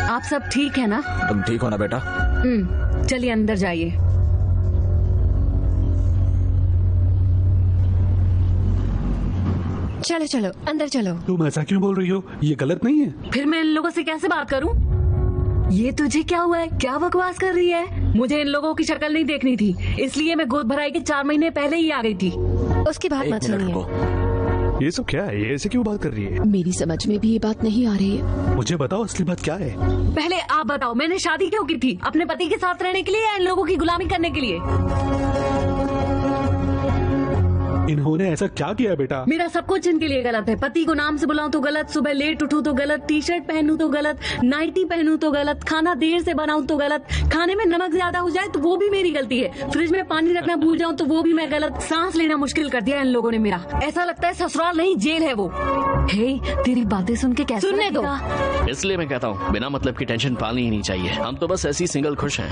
आप सब ठीक है ना? तुम ठीक हो ना बेटा? चलिए अंदर जाइए। चलो चलो अंदर चलो। तुम ऐसा क्यों बोल रही हो? ये गलत नहीं है। फिर मैं इन लोगों से कैसे बात करूं? ये तुझे क्या हुआ है? क्या बकवास कर रही है? मुझे इन लोगों की शक्ल नहीं देखनी थी, इसलिए मैं गोद भराई के 4 महीने पहले ही आ गई थी। उसकी बात मत सुनिए। ये सब क्या है? ये ऐसे क्यों बात कर रही है? मेरी समझ में भी ये बात नहीं आ रही है। मुझे बताओ असली बात क्या है? पहले आप बताओ, मैंने शादी क्यों की थी? अपने पति के साथ रहने के लिए या इन लोगों की गुलामी करने के लिए? इन्होंने ऐसा क्या किया है बेटा? मेरा सब कुछ इनके लिए गलत है। पति को नाम से बुलाऊं तो गलत, सुबह लेट उठूं तो गलत, टी शर्ट पहनूं तो गलत, नाइटी पहनूं तो गलत, खाना देर से बनाऊं तो गलत, खाने में नमक ज्यादा हो जाए तो वो भी मेरी गलती है, फ्रिज में पानी रखना भूल जाऊं तो वो भी मैं गलत, सांस लेना मुश्किल कर दिया इन लोगों ने मेरा। ऐसा लगता है ससुराल नहीं जेल है वो। हे, तेरी बातें सुन के कैसे सुनने दो। इसलिए मैं कहता हूँ बिना मतलब की टेंशन पालनी ही नहीं चाहिए। हम तो बस ऐसी सिंगल खुश हैं।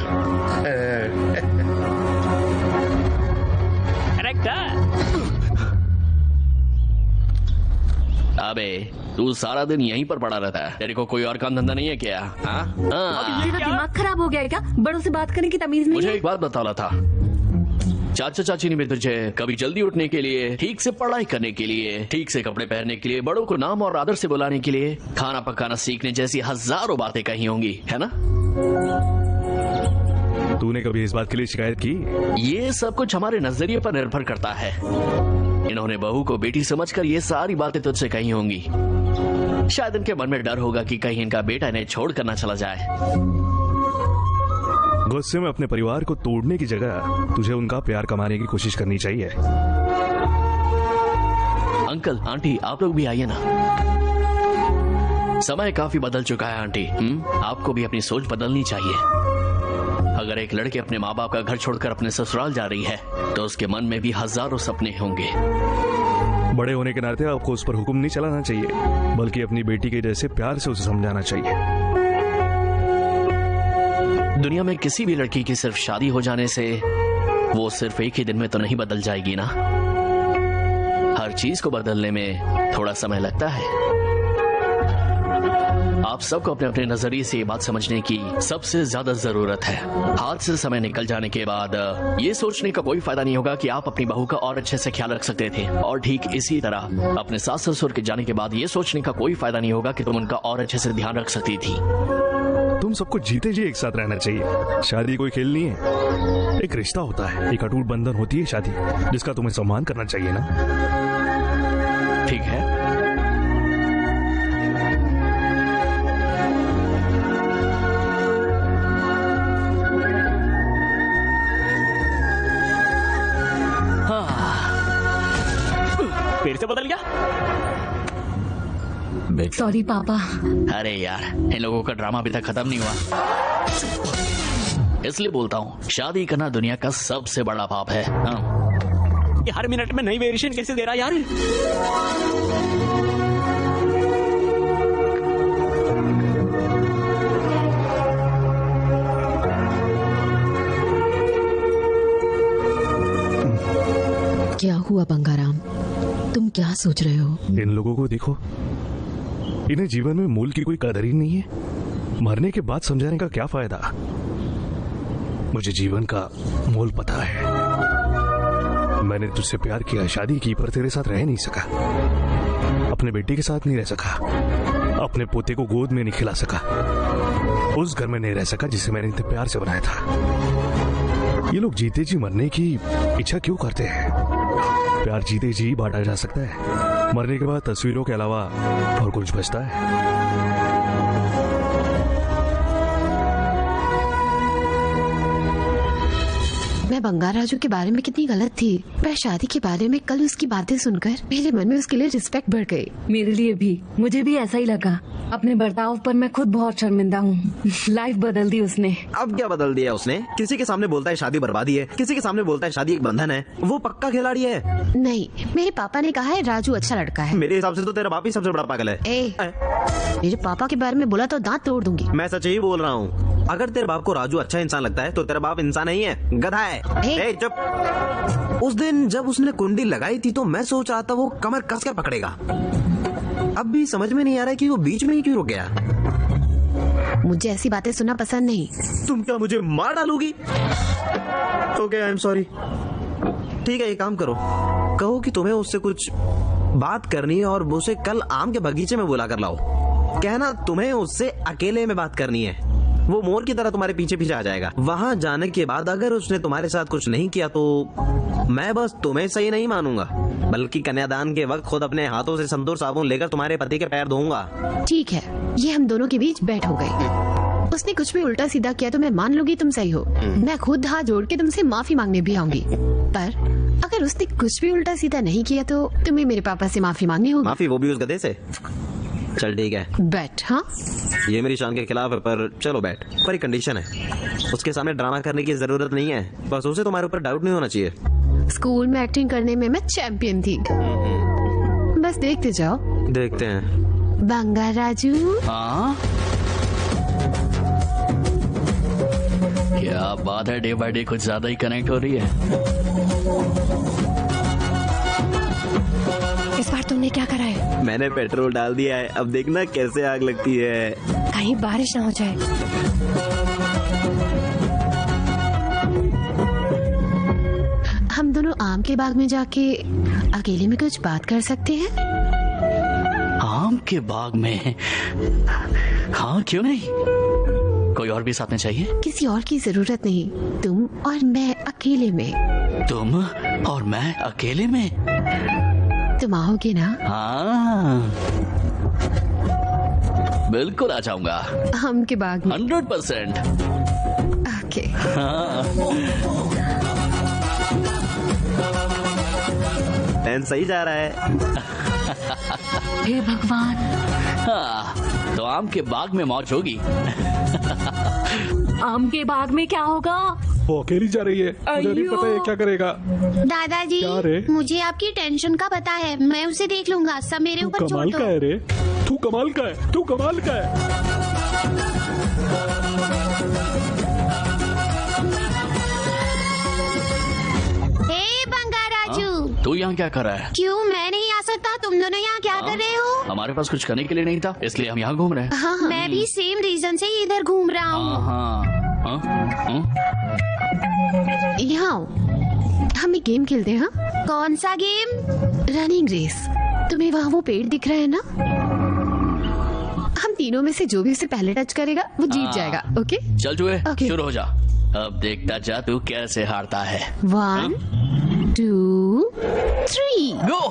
अबे तू सारा दिन यहीं पर पड़ा रहता है, तेरे को कोई और काम धंधा नहीं है क्या? तेरा दिमाग खराब हो गया है क्या? बड़ों से बात करने की तमीज नहीं मुझे है? एक बात बताना था, चाचा चाची ने भी तुझे कभी जल्दी उठने के लिए, ठीक से पढ़ाई करने के लिए, ठीक से कपड़े पहनने के लिए, बड़ों को नाम और आदर से बुलाने के लिए, खाना पकाना सीखने जैसी हजारों बातें कही होंगी, है ना? तूने कभी इस बात के लिए शिकायत की? ये सब कुछ हमारे नजरिए पर निर्भर करता है। इन्होंने बहू को बेटी समझकर ये सारी बातें तुझसे कही होंगी। शायद इनके मन में डर होगा कि कहीं इनका बेटा इन्हें छोड़कर ना चला जाए। गुस्से में अपने परिवार को तोड़ने की जगह तुझे उनका प्यार कमाने की कोशिश करनी चाहिए। अंकल आंटी आप लोग भी आइए ना। समय काफी बदल चुका है आंटी। आपको भी अपनी सोच बदलनी चाहिए। अगर एक लड़की अपने माँ बाप का घर छोड़कर अपने ससुराल जा रही है तो उसके मन में भी हजारों सपने होंगे। बड़े होने के नाते आपको उस पर हुक्म नहीं चलाना चाहिए, बल्कि अपनी बेटी के जैसे प्यार से उसे समझाना चाहिए। दुनिया में किसी भी लड़की की सिर्फ शादी हो जाने से वो सिर्फ एक ही दिन में तो नहीं बदल जाएगी ना। हर चीज को बदलने में थोड़ा समय लगता है। आप सबको अपने अपने नजरिए से ये बात समझने की सबसे ज्यादा जरूरत है। हाथ से समय निकल जाने के बाद ये सोचने का कोई फायदा नहीं होगा कि आप अपनी बहू का और अच्छे से ख्याल रख सकते थे, और ठीक इसी तरह अपने सास ससुर के जाने के बाद ये सोचने का कोई फायदा नहीं होगा कि तुम उनका और अच्छे से ध्यान रख सकती थी। तुम सबको जीते जी एक साथ रहना चाहिए। शादी कोई खेल नहीं है, एक रिश्ता होता है, एक अटूट बंधन होती है शादी, जिसका तुम्हें सम्मान करना चाहिए ना। ठीक है, फिर से बदल गया। सॉरी पापा। अरे यार, इन लोगों का ड्रामा अभी तक खत्म नहीं हुआ। इसलिए बोलता हूँ शादी करना दुनिया का सबसे बड़ा पाप है। ये हर मिनट में नई वेरिएशन कैसे दे रहा यार? क्या हुआ बंगाराम, तुम क्या सोच रहे हो? इन लोगों को देखो, इन्हें जीवन में मूल की कोई कदर ही नहीं है। मरने के बाद समझाने का क्या फायदा? मुझे जीवन का मोल पता है। मैंने तुझसे प्यार किया, शादी की, पर तेरे साथ रह नहीं सका। अपने बेटे के साथ नहीं रह सका, अपने पोते को गोद में नहीं खिला सका, उस घर में नहीं रह सका जिसे मैंने इतने प्यार से बनाया था। ये लोग जीते जी मरने की इच्छा क्यों करते हैं? प्यार जीते जी बांटा जा सकता है, मरने के बाद तस्वीरों के अलावा और कुछ बचता है? मैं बंगार राजू के बारे में कितनी गलत थी। मैं शादी के बारे में कल उसकी बातें सुनकर मेरे मन में उसके लिए रिस्पेक्ट बढ़ गई। मेरे लिए भी, मुझे भी ऐसा ही लगा। अपने बर्ताव पर मैं खुद बहुत शर्मिंदा हूँ। लाइफ बदल दी उसने। अब क्या बदल दिया उसने? किसी के सामने बोलता है शादी बर्बादी है, किसी के सामने बोलता है शादी एक बंधन है। वो पक्का खिलाड़ी है। नहीं, मेरे पापा ने कहा है राजू अच्छा लड़का है। मेरे हिसाब से तो तेरा बाप ही सबसे बड़ा पागल है। मेरे पापा के बारे में बोला तो दांत तोड़ दूंगी। मैं सच ही बोल रहा हूँ। अगर तेरे बाप को राजू अच्छा इंसान लगता है तो तेरा बाप इंसान नहीं है, गधा है। चुप। उस दिन जब उसने कुंडी लगाई थी तो मैं सोच रहा था वो कमर कस कर पकड़ेगा। अब भी समझ में नहीं आ रहा है कि वो बीच में ही क्यों रुक गया। मुझे ऐसी बातें सुनना पसंद नहीं। तुम क्या मुझे मार डालोगी? Okay, I am sorry. ठीक है, ये काम करो, कहो कि तुम्हें उससे कुछ बात करनी है और उसे कल आम के बगीचे में बुला कर लाओ। कहना तुम्हें उससे अकेले में बात करनी है। वो मोर की तरह तुम्हारे पीछे पीछे आ जाएगा। वहाँ जाने के बाद अगर उसने तुम्हारे साथ कुछ नहीं किया तो मैं बस तुम्हें सही नहीं मानूंगा, बल्कि कन्यादान के वक्त खुद अपने हाथों से संतूर साबुन लेकर तुम्हारे पति के पैर धोऊंगा। ठीक है, ये हम दोनों के बीच बैठ हो गई। उसने कुछ भी उल्टा सीधा किया तो मैं मान लूंगी तुम सही हो। मैं खुद हाथ जोड़ के तुमसे माफी मांगने भी आऊंगी। पर अगर उसने कुछ भी उल्टा सीधा नहीं किया तो तुम्हें मेरे पापा से माफी मांगनी होगी। माफी, वो भी उस गधे से? चल ठीक है, बैठ। हाँ, ये मेरी शान के खिलाफ है, पर चलो बैठ। पर एक कंडीशन है, उसके सामने ड्रामा करने की जरूरत नहीं है। बस उसे तुम्हारे ऊपर डाउट नहीं होना चाहिए। स्कूल में एक्टिंग करने में मैं चैंपियन थी। बस देखते जाओ। देखते हैं। बंगार राजू। हाँ, क्या बात है, डे बाय डे कुछ ज्यादा ही कनेक्ट हो रही है। इस बार तुमने क्या करा है? मैंने पेट्रोल डाल दिया है, अब देखना कैसे आग लगती है। कहीं बारिश ना हो जाए। हम दोनों आम के बाग में जाके अकेले में कुछ बात कर सकते हैं? आम के बाग में? हाँ, क्यों नहीं? कोई और भी साथ में चाहिए? किसी और की जरूरत नहीं, तुम और मैं अकेले में। तुम और मैं अकेले में? तुम आओगे ना? हाँ, बिल्कुल आ जाऊंगा। आम के बाग में 100%। ओके। हाँ। प्लान सही जा रहा है। हे भगवान। हाँ, तो आम के बाग में मौज होगी। आम के बाग में क्या होगा? वो अकेली जा रही है, मुझे नहीं पता है क्या करेगा। दादाजी, क्या रे? मुझे आपकी टेंशन का पता है, मैं उसे देख लूंगा, सब मेरे ऊपर छोड़ कमाल दो। का है रे, तू कमाल का है, तू कमाल का है। हे बंगाराजू, तू यहाँ क्या कर रहा है? क्यों मैं नहीं आ सकता? तुम दोनों यहाँ क्या कर रहे हो? हमारे पास कुछ करने के लिए नहीं था, इसलिए हम यहाँ घूम रहे हैं। हाँ, मैं भी सेम रीजन से इधर घूम रहा हूँ। यहाँ आओ, हम एक गेम खेलते हैं। हाँ? कौन सा गेम? Running race. तुम्हें वहाँ वो पेड़ दिख रहा है ना? हम तीनों में से जो भी उसे पहले टच करेगा वो जीत जाएगा। ओके, चल जुए, ओके। शुरू हो जा। अब देखता जा तू कैसे हारता है। 1 2 3 गो।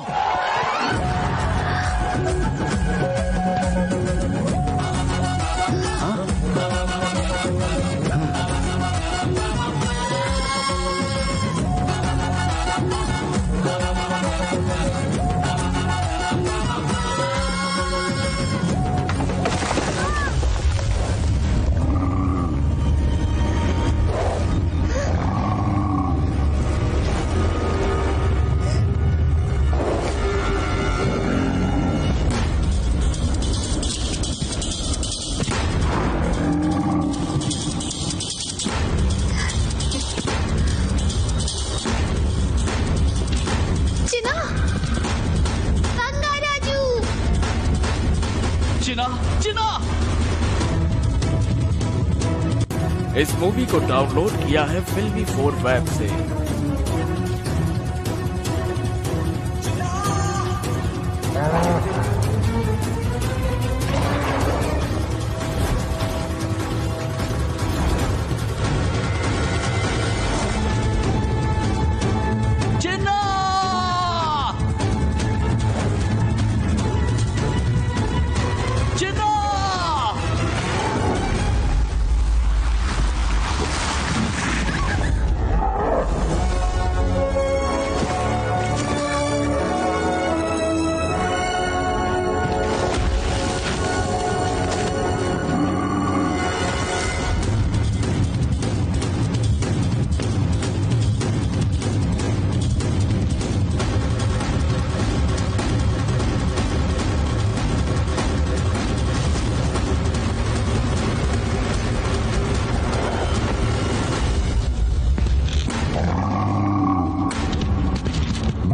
इस मूवी को डाउनलोड किया है फिल्मी 4 वेब से।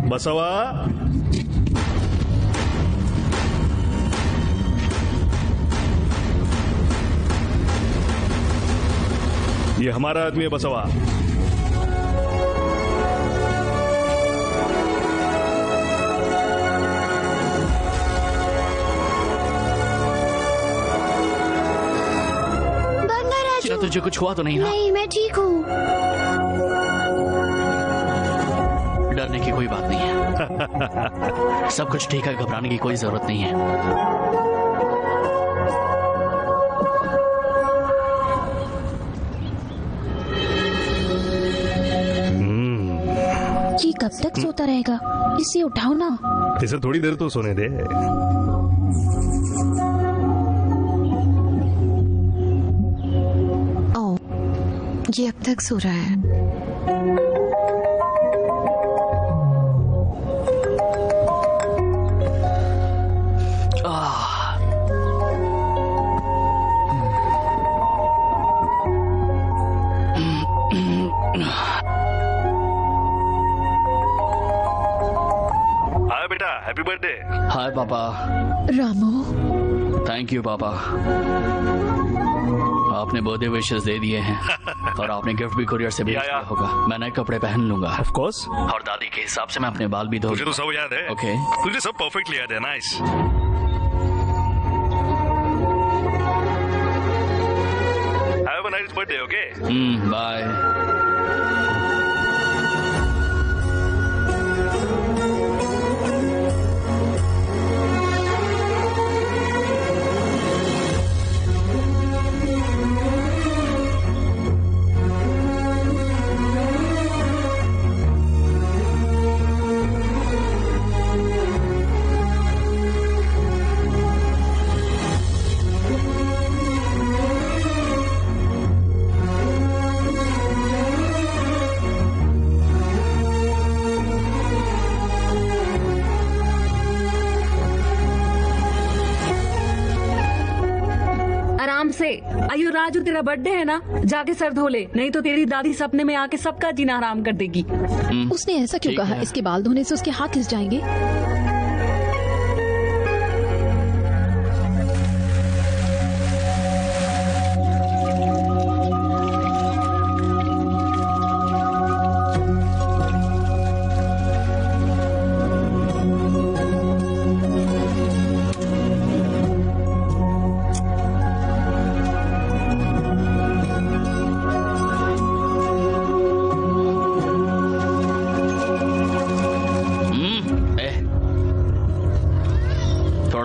बसवा, ये हमारा आदमी है बसवा। बंगाराजू, तुझे कुछ हुआ तो नहीं ना? नहीं, मैं ठीक हूँ। डरने की कोई बात नहीं है। सब कुछ ठीक है, घबराने की कोई जरूरत नहीं है। ये कब तक सोता रहेगा? इसे उठाओ ना। इसे थोड़ी देर तो सोने दे। ओ, ये अब तक सो रहा है। Happy birthday. हाय पापा। रामू। थैंक यू पापा, आपने बर्थडे विशेस दे दिए हैं और आपने गिफ्ट भी कुरियर से भेज दिया होगा। मैं नए कपड़े पहन लूंगा ऑफ कोर्स, और दादी के हिसाब से मैं अपने बाल भी धो। तुझे तो सब याद है। ओके, तुझे सब परफेक्टली याद है। Nice. Have a nice birthday. Okay, bye. आयु राजू, तेरा बर्थडे है ना, जाके सर धो ले, नहीं तो तेरी दादी सपने में आके सबका जीना हराम कर देगी। उसने ऐसा क्यों कहा? इसके बाल धोने से उसके हाथ घिस जाएंगे।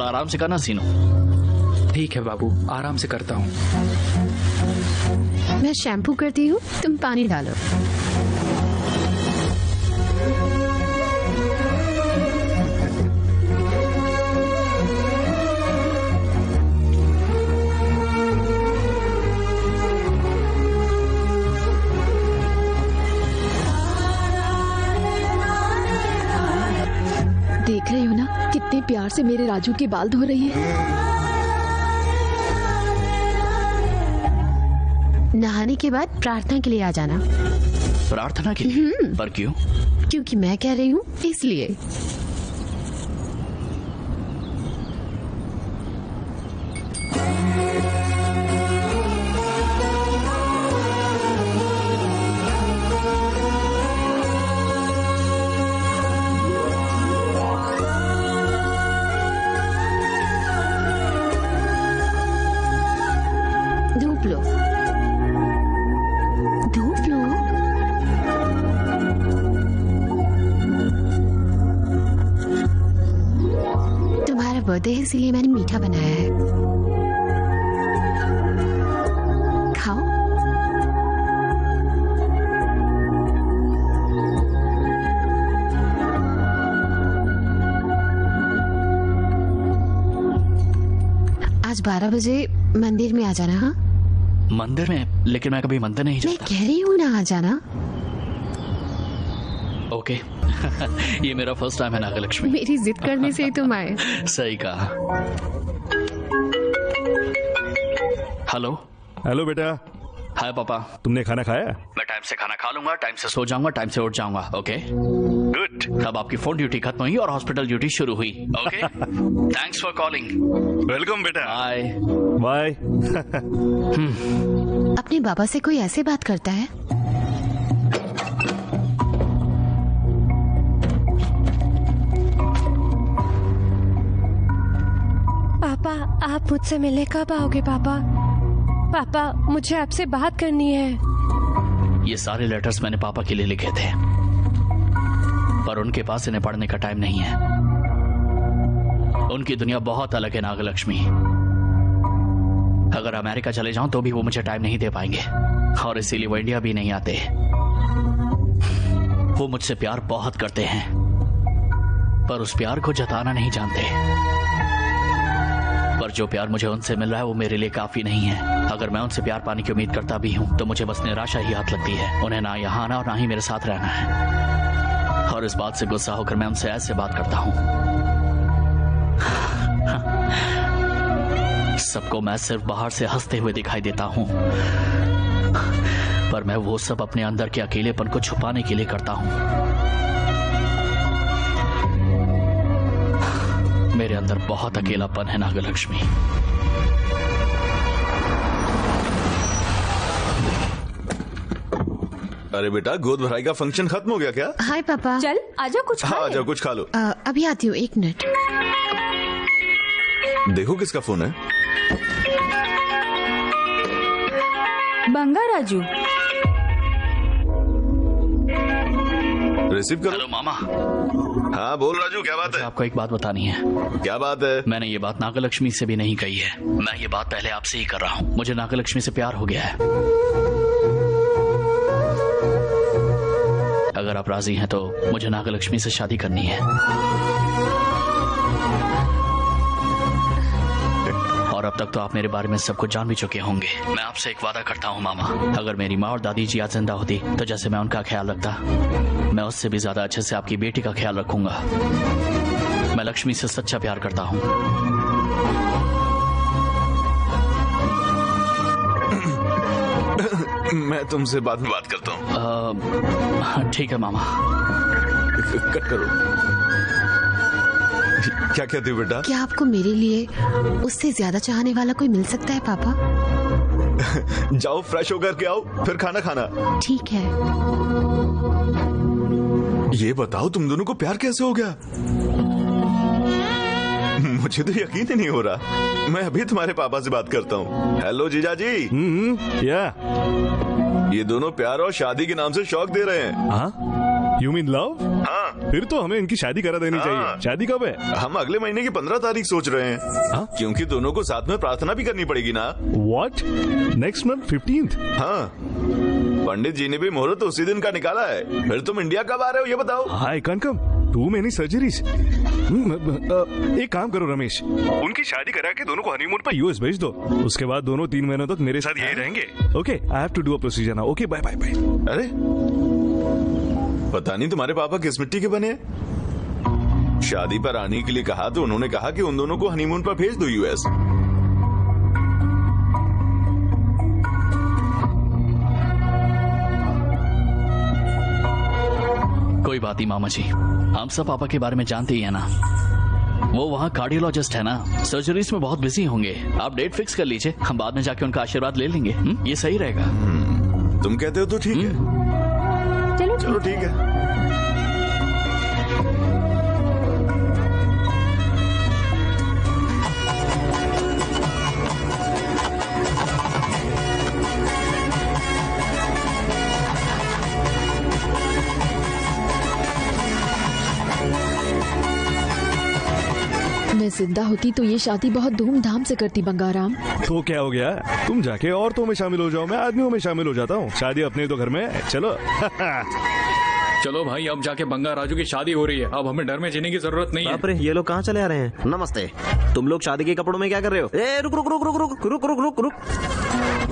आराम से करना सीनो। ठीक है बाबू, आराम से करता हूँ। मैं शैम्पू करती हूँ, तुम पानी डालो। देख रही हो ना कितने प्यार से मेरे राजू के बाल धो रही है। नहाने के बाद प्रार्थना के लिए आ जाना। प्रार्थना के लिए? पर क्यों? क्योंकि मैं कह रही हूँ इसलिए। धूप लो, धूप लो। तुम्हारा बर्थडे है इसीलिए मैंने मीठा बनाया है, खाओ। आज 12 बजे मंदिर में आ जाना। हाँ, मंदिर में? लेकिन मैं कभी मंदिर नहीं जाता। मैं कह रही हूँ ना, आ जाना। ओके। ये मेरा फर्स्ट टाइम है नागलक्ष्मी। मेरी जिद करने से ही तुम आए। सही कहा। हेलो। हेलो बेटा। हाय पापा। तुमने खाना खाया? मैं टाइम से खाना खा लूंगा, टाइम से सो जाऊंगा, टाइम से उठ जाऊंगा। Okay good. अब आपकी फोन ड्यूटी खत्म हुई और हॉस्पिटल ड्यूटी शुरू हुई। Okay thanks for calling. Welcome बेटा। Bye bye. अपने बाबा से कोई ऐसे बात करता है? पापा, आप मुझसे मिलने कब आओगे? पापा, पापा, मुझे आपसे बात करनी है। ये सारे लेटर्स मैंने पापा के लिए लिखे थे, पर उनके पास इन्हें पढ़ने का टाइम नहीं है। उनकी दुनिया बहुत अलग है नागलक्ष्मी। अगर अमेरिका चले जाऊं तो भी वो मुझे टाइम नहीं दे पाएंगे, और इसीलिए वो इंडिया भी नहीं आते। वो मुझसे प्यार बहुत करते हैं, पर उस प्यार को जताना नहीं जानते। पर जो प्यार मुझे उनसे मिल रहा है वो मेरे लिए काफी नहीं है। अगर मैं उनसे प्यार पाने की उम्मीद करता भी हूँ तो मुझे बस निराशा ही हाथ लगती है। उन्हें ना यहाँ आना और ना ही मेरे साथ रहना है, और इस बात से गुस्सा होकर मैं उनसे ऐसे बात करता हूँ। सबको मैं सिर्फ बाहर से हंसते हुए दिखाई देता हूँ, पर मैं वो सब अपने अंदर के अकेलेपन को छुपाने के लिए करता हूँ। मेरे अंदर बहुत अकेलापन है नागलक्ष्मी। अरे बेटा, गोद भराई का फंक्शन खत्म हो गया क्या? हाय पापा। चल आजा कुछ खा हाँ, ले। आजा कुछ खा लो। अभी आती हूँ, 1 मिनट। देखो किसका फोन है। बंगा राजू। रिसीव करो। हेलो मामा। हाँ बोल राजू, क्या बात है? आपको एक बात बतानी है। क्या बात है? मैंने ये बात नागलक्ष्मी से भी नहीं कही है। मैं ये बात पहले आपसे ही कर रहा हूँ। मुझे नागलक्ष्मी से प्यार हो गया है। अगर आप राजी हैं तो मुझे नागलक्ष्मी से शादी करनी है। और अब तक तो आप मेरे बारे में सब कुछ जान भी चुके होंगे। मैं आपसे एक वादा करता हूँ मामा, अगर मेरी माँ और दादी जी आज जिंदा होती तो जैसे मैं उनका ख्याल रखता, मैं उससे भी ज्यादा अच्छे से आपकी बेटी का ख्याल रखूंगा। मैं लक्ष्मी से सच्चा प्यार करता हूँ। मैं तुमसे बाद में बात करता हूँ। ठीक है मामा। कट करो। क्या कहती हो बेटा? क्या आपको मेरे लिए उससे ज्यादा चाहने वाला कोई मिल सकता है पापा? जाओ फ्रेश होकर के आओ, फिर खाना खाना। ठीक है। ये बताओ तुम दोनों को प्यार कैसे हो गया? मुझे तो यकीन ही नहीं हो रहा। मैं अभी तुम्हारे पापा से बात करता हूँ। हेलो जीजा जी। ये दोनों प्यार और शादी के नाम से शौक दे रहे हैं। हाँ? You mean love? हाँ। फिर तो हमें इनकी शादी करा देनी चाहिए। शादी कब है? हम अगले महीने की 15 तारीख सोच रहे हैं। हाँ? क्योंकि दोनों को साथ में प्रार्थना भी करनी पड़ेगी ना। What? Next month 15th? हाँ, पंडित जी ने भी मुहूर्त उसी दिन का निकाला है। फिर तुम इंडिया कब आ रहे हो ये बताओ? I can't come. Too many surgeries. एक काम करो रमेश, उनकी शादी करा के दोनों को हनीमून पर यूएस भेज दो। उसके बाद दोनों 3 महीनों तक मेरे साथ यही रहेंगे। Okay, I have to do a procedure now. Okay, bye bye bye. अरे पता नहीं तुम्हारे पापा किस मिट्टी के बने। शादी पर आने के लिए कहा तो उन्होंने कहा कि उन दोनों को हनीमून पर भेज दो यूएस। कोई बात नहीं मामा जी, हम सब पापा के बारे में जानते ही है ना। वो वहाँ कार्डियोलॉजिस्ट है ना, सर्जरीज में बहुत बिजी होंगे। आप डेट फिक्स कर लीजिए, हम बाद में जाके उनका आशीर्वाद ले लेंगे। ये सही रहेगा। तुम कहते हो तो ठीक है। चलो ठीक है। मैं जिंदा होती तो ये शादी बहुत धूमधाम से करती बंगाराम। तो क्या हो गया? तुम जाके औरतों में शामिल हो जाओ, मैं आदमियों में शामिल हो जाता हूँ। शादी अपने तो घर में है। चलो। चलो भाई, अब जाके बंगा राजू की शादी हो रही है। अब हमें डर में जीने की जरूरत नहीं है। बाप रे, ये लोग कहाँ चले आ रहे हैं? नमस्ते। तुम लोग शादी के कपड़ों में क्या कर रहे हो? ए, रुक रुक रुक रुक रुक रुक रुक रुक रुक।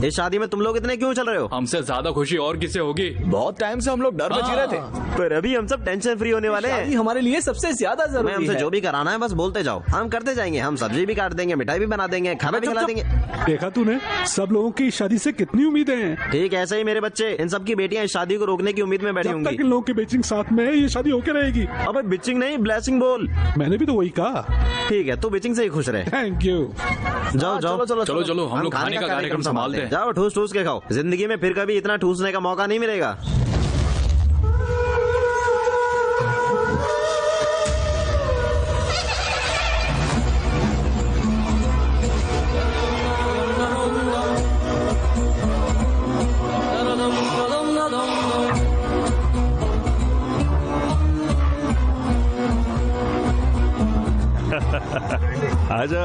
इस शादी में तुम लोग इतने क्यों चल रहे हो? हमसे ज्यादा खुशी और किसे होगी? बहुत टाइम से हम लोग डर में जी रहे थे, पर अभी हम सब टेंशन फ्री होने वाले हैं। हमारे लिए सबसे ज्यादा जरूरी है। हमसे जो भी कराना है बस बोलते जाओ, हम करते जाएंगे। हम सब्जी भी काट देंगे, मिठाई भी बना देंगे, खाना भी खिला देंगे। देखा तूने, सब लोगों की शादी से कितनी उम्मीदें हैं। ठीक ऐसे ही मेरे बच्चे, इन सब की बेटियां इस शादी को रोकने की उम्मीद में बैठी जब होंगी। तक इन लोगों की बिचिंग साथ में है, ये शादी होके रहेगी। अबे बिचिंग नहीं, ब्लेसिंग बोल। मैंने भी तो वही कहा। ठीक है, तू बिचिंग से ही खुश रहे। Thank you. जाओ जाओ चलो चलो, हम लोग खाने का कार्यक्रम संभालते हैं। जाओ, ठूस ठूस के खाओ। जिंदगी में फिर कभी इतना ठूसने का मौका नहीं मिलेगा। आजा।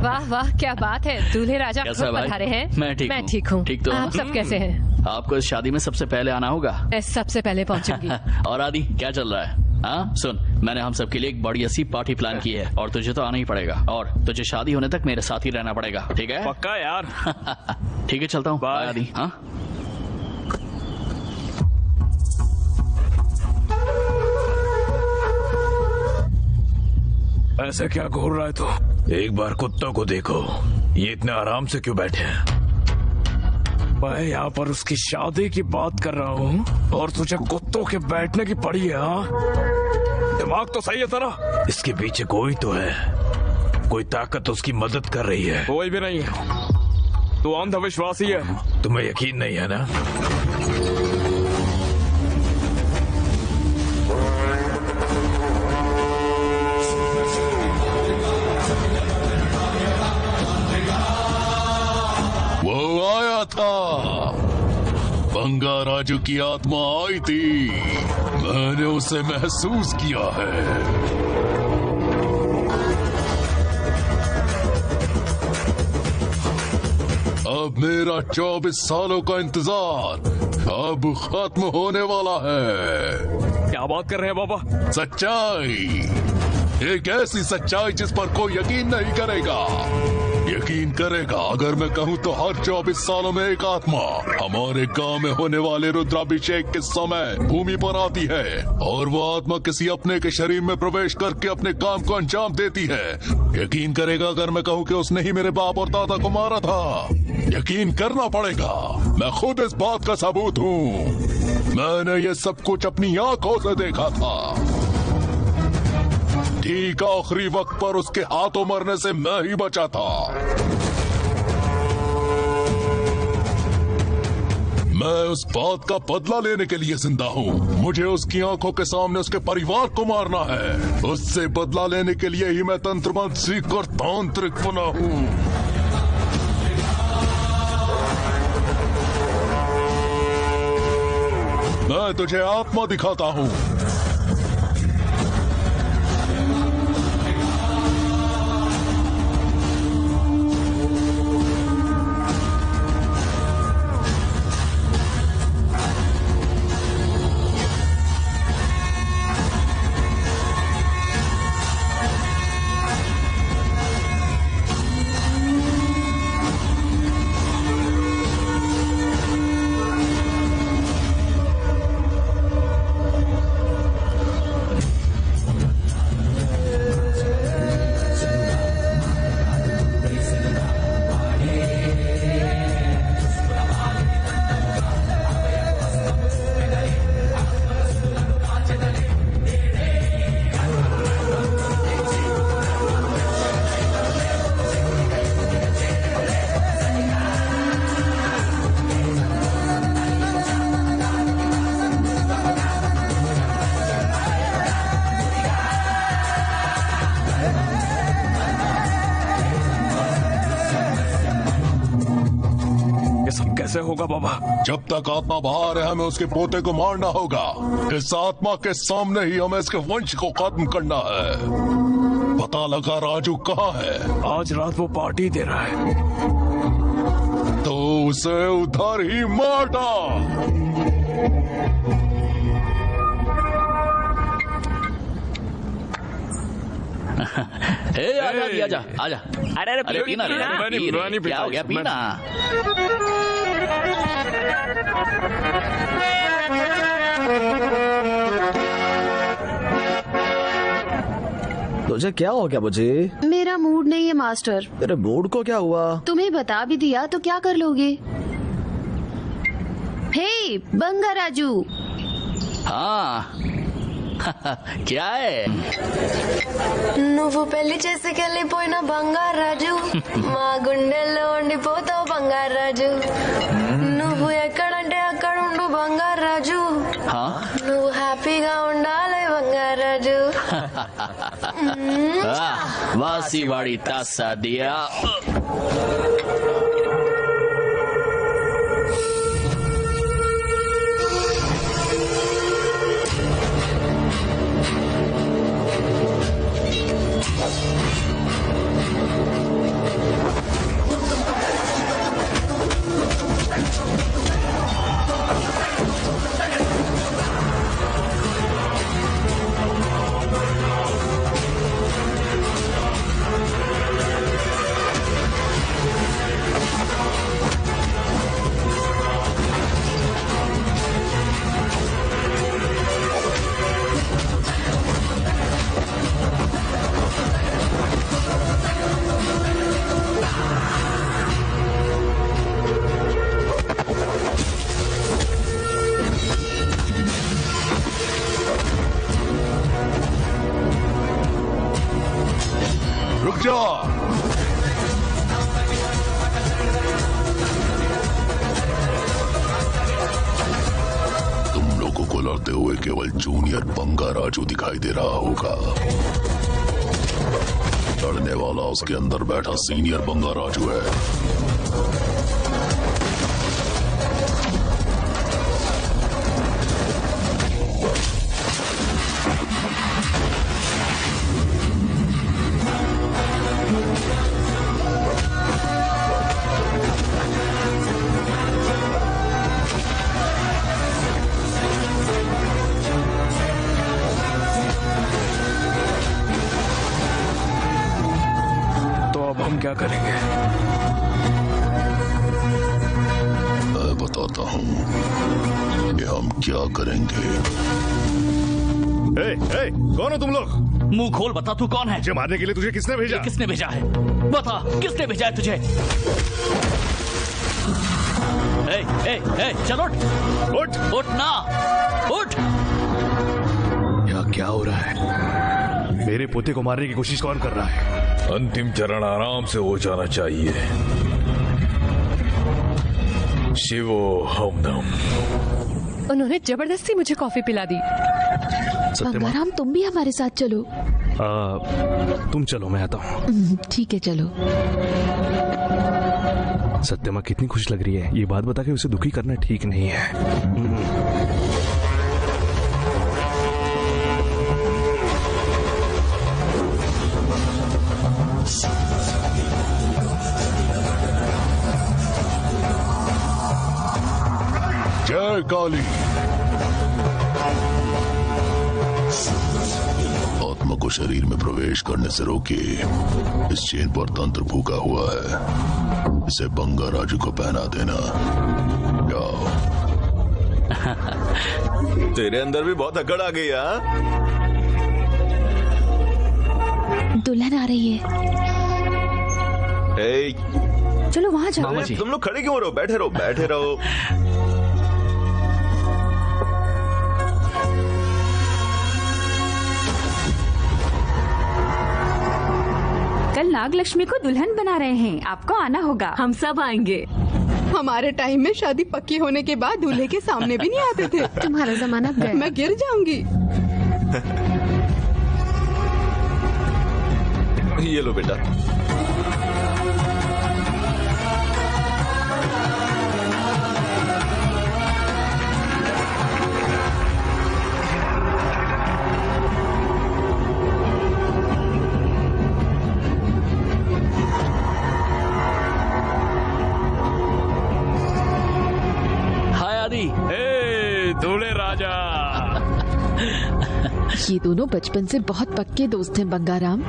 वाह वाह, क्या बात है। दूल्हे राजा कैसा खुद भाई? पधारे हैं। मैं ठीक हूँ। ठीक तो आप सब कैसे हैं? आपको इस शादी में सबसे पहले आना होगा। मैं सबसे पहले पहुंचूंगी। और आदि क्या चल रहा है? हाँ सुन, मैंने हम सब के लिए एक बढ़िया सी पार्टी प्लान की है और तुझे तो आना ही पड़ेगा। और तुझे शादी होने तक मेरे साथ ही रहना पड़ेगा, ठीक है? पक्का यार। ठीक है, चलता हूँ। बाय आदि। हाँ ऐसे क्या घूर रहा है तू? एक बार कुत्तों को देखो, ये इतने आराम से क्यों बैठे हैं? मैं यहाँ पर उसकी शादी की बात कर रहा हूँ और तुझे कुत्तों के बैठने की पड़ी है? हाँ, दिमाग तो सही है तेरा? इसके पीछे कोई तो है, कोई ताकत उसकी मदद कर रही है। कोई भी नहीं है, तू अंधविश्वासी है। तुम्हें यकीन नहीं है ना? वो आया था, बंगा राजू की आत्मा आई थी, मैंने उसे महसूस किया है। अब मेरा 24 सालों का इंतजार अब खत्म होने वाला है। क्या बात कर रहे हैं बाबा? सच्चाई, एक ऐसी सच्चाई जिस पर कोई यकीन नहीं करेगा। यकीन करेगा अगर मैं कहूँ तो हर 24 सालों में एक आत्मा हमारे गांव में होने वाले रुद्राभिषेक के समय भूमि पर आती है और वो आत्मा किसी अपने के शरीर में प्रवेश करके अपने काम को अंजाम देती है। यकीन करेगा अगर मैं कहूँ कि उसने ही मेरे बाप और दादा को मारा था। यकीन करना पड़ेगा, मैं खुद इस बात का सबूत हूँ। मैंने ये सब कुछ अपनी आंखों से देखा था। ठीक आखिरी वक्त पर उसके हाथों मरने से मैं ही बचा था। मैं उस बात का बदला लेने के लिए जिंदा हूँ। मुझे उसकी आंखों के सामने उसके परिवार को मारना है। उससे बदला लेने के लिए ही मैं तंत्र मंत्र सीख कर तांत्रिक बना हूँ। मैं तुझे आत्मा दिखाता हूँ। कैसे होगा बाबा? जब तक आत्मा बाहर है हमें उसके पोते को मारना होगा। इस आत्मा के सामने ही हमें इसके वंश को खत्म करना है। पता लगा राजू कहाँ है? आज रात वो पार्टी दे रहा है, तो उसे उधर ही मार डाल। आजा आजा। अरे पीना रे, क्या हो गया? पीना। तुझे क्या हो गया मुझे? मेरा मूड नहीं है मास्टर। तेरे मूड को क्या हुआ? तुम्हें बता भी दिया तो क्या कर लोगे? हे बंगा राजू। हाँ क्या है? నువ్వు పెళ్లి చేసుకెళ్ళిపోయిన బంగారాజు మా గుండెల్లో ఉండిపోతావు బంగారాజు నువ్వు ఎక్కడంటే అక్కడ ఉండు బంగారాజు నువ్వు హ్యాపీగా ఉండాలి బంగారాజు వాసివాడి తాసా దియా चलते हुए केवल जूनियर बंगा राजू दिखाई दे रहा होगा। लड़ने वाला उसके अंदर बैठा सीनियर बंगा राजू है। हम क्या करेंगे? मैं बताता हूँ कि हम क्या करेंगे। कौन हो तुम लोग? मुंह खोल, बता तू कौन है? मुझे मारने के लिए तुझे किसने भेजा? किसने भेजा है? बता, किसने भेजा है तुझे? चल उठ ना, उठ। यहाँ क्या हो रहा है? मेरे पोते को मारने की कोशिश कौन कर रहा है? अंतिम चरण आराम से हो जाना चाहिए। शिवो हमदम। उन्होंने जबरदस्ती मुझे कॉफी पिला दी। बंगाराम, तुम भी हमारे साथ चलो। तुम चलो, मैं आता हूँ। ठीक है, चलो। सत्यमा कितनी खुश लग रही है। ये बात बता के उसे दुखी करना ठीक नहीं है। जय काली। आत्मा को शरीर में प्रवेश करने से रोकिए। इस चेन पर तंत्र फूका हुआ है, इसे बंगा राजू को पहना देना। जाओ। तेरे अंदर भी बहुत अकड़ आ गई। दुल्हन आ रही है। चलो वहाँ जाओ। तुम लोग खड़े क्यों हो रहे हो? बैठे रहो, बैठे रहो। कल नागलक्ष्मी को दुल्हन बना रहे हैं, आपको आना होगा। हम सब आएंगे। हमारे टाइम में शादी पक्की होने के बाद दूल्हे के सामने भी नहीं आते थे। तुम्हारा जमाना गया। मैं गिर जाऊंगी। ये लो बेटा। दूल्हे राजा। ये दोनों बचपन से बहुत पक्के दोस्त हैं बंगाराम।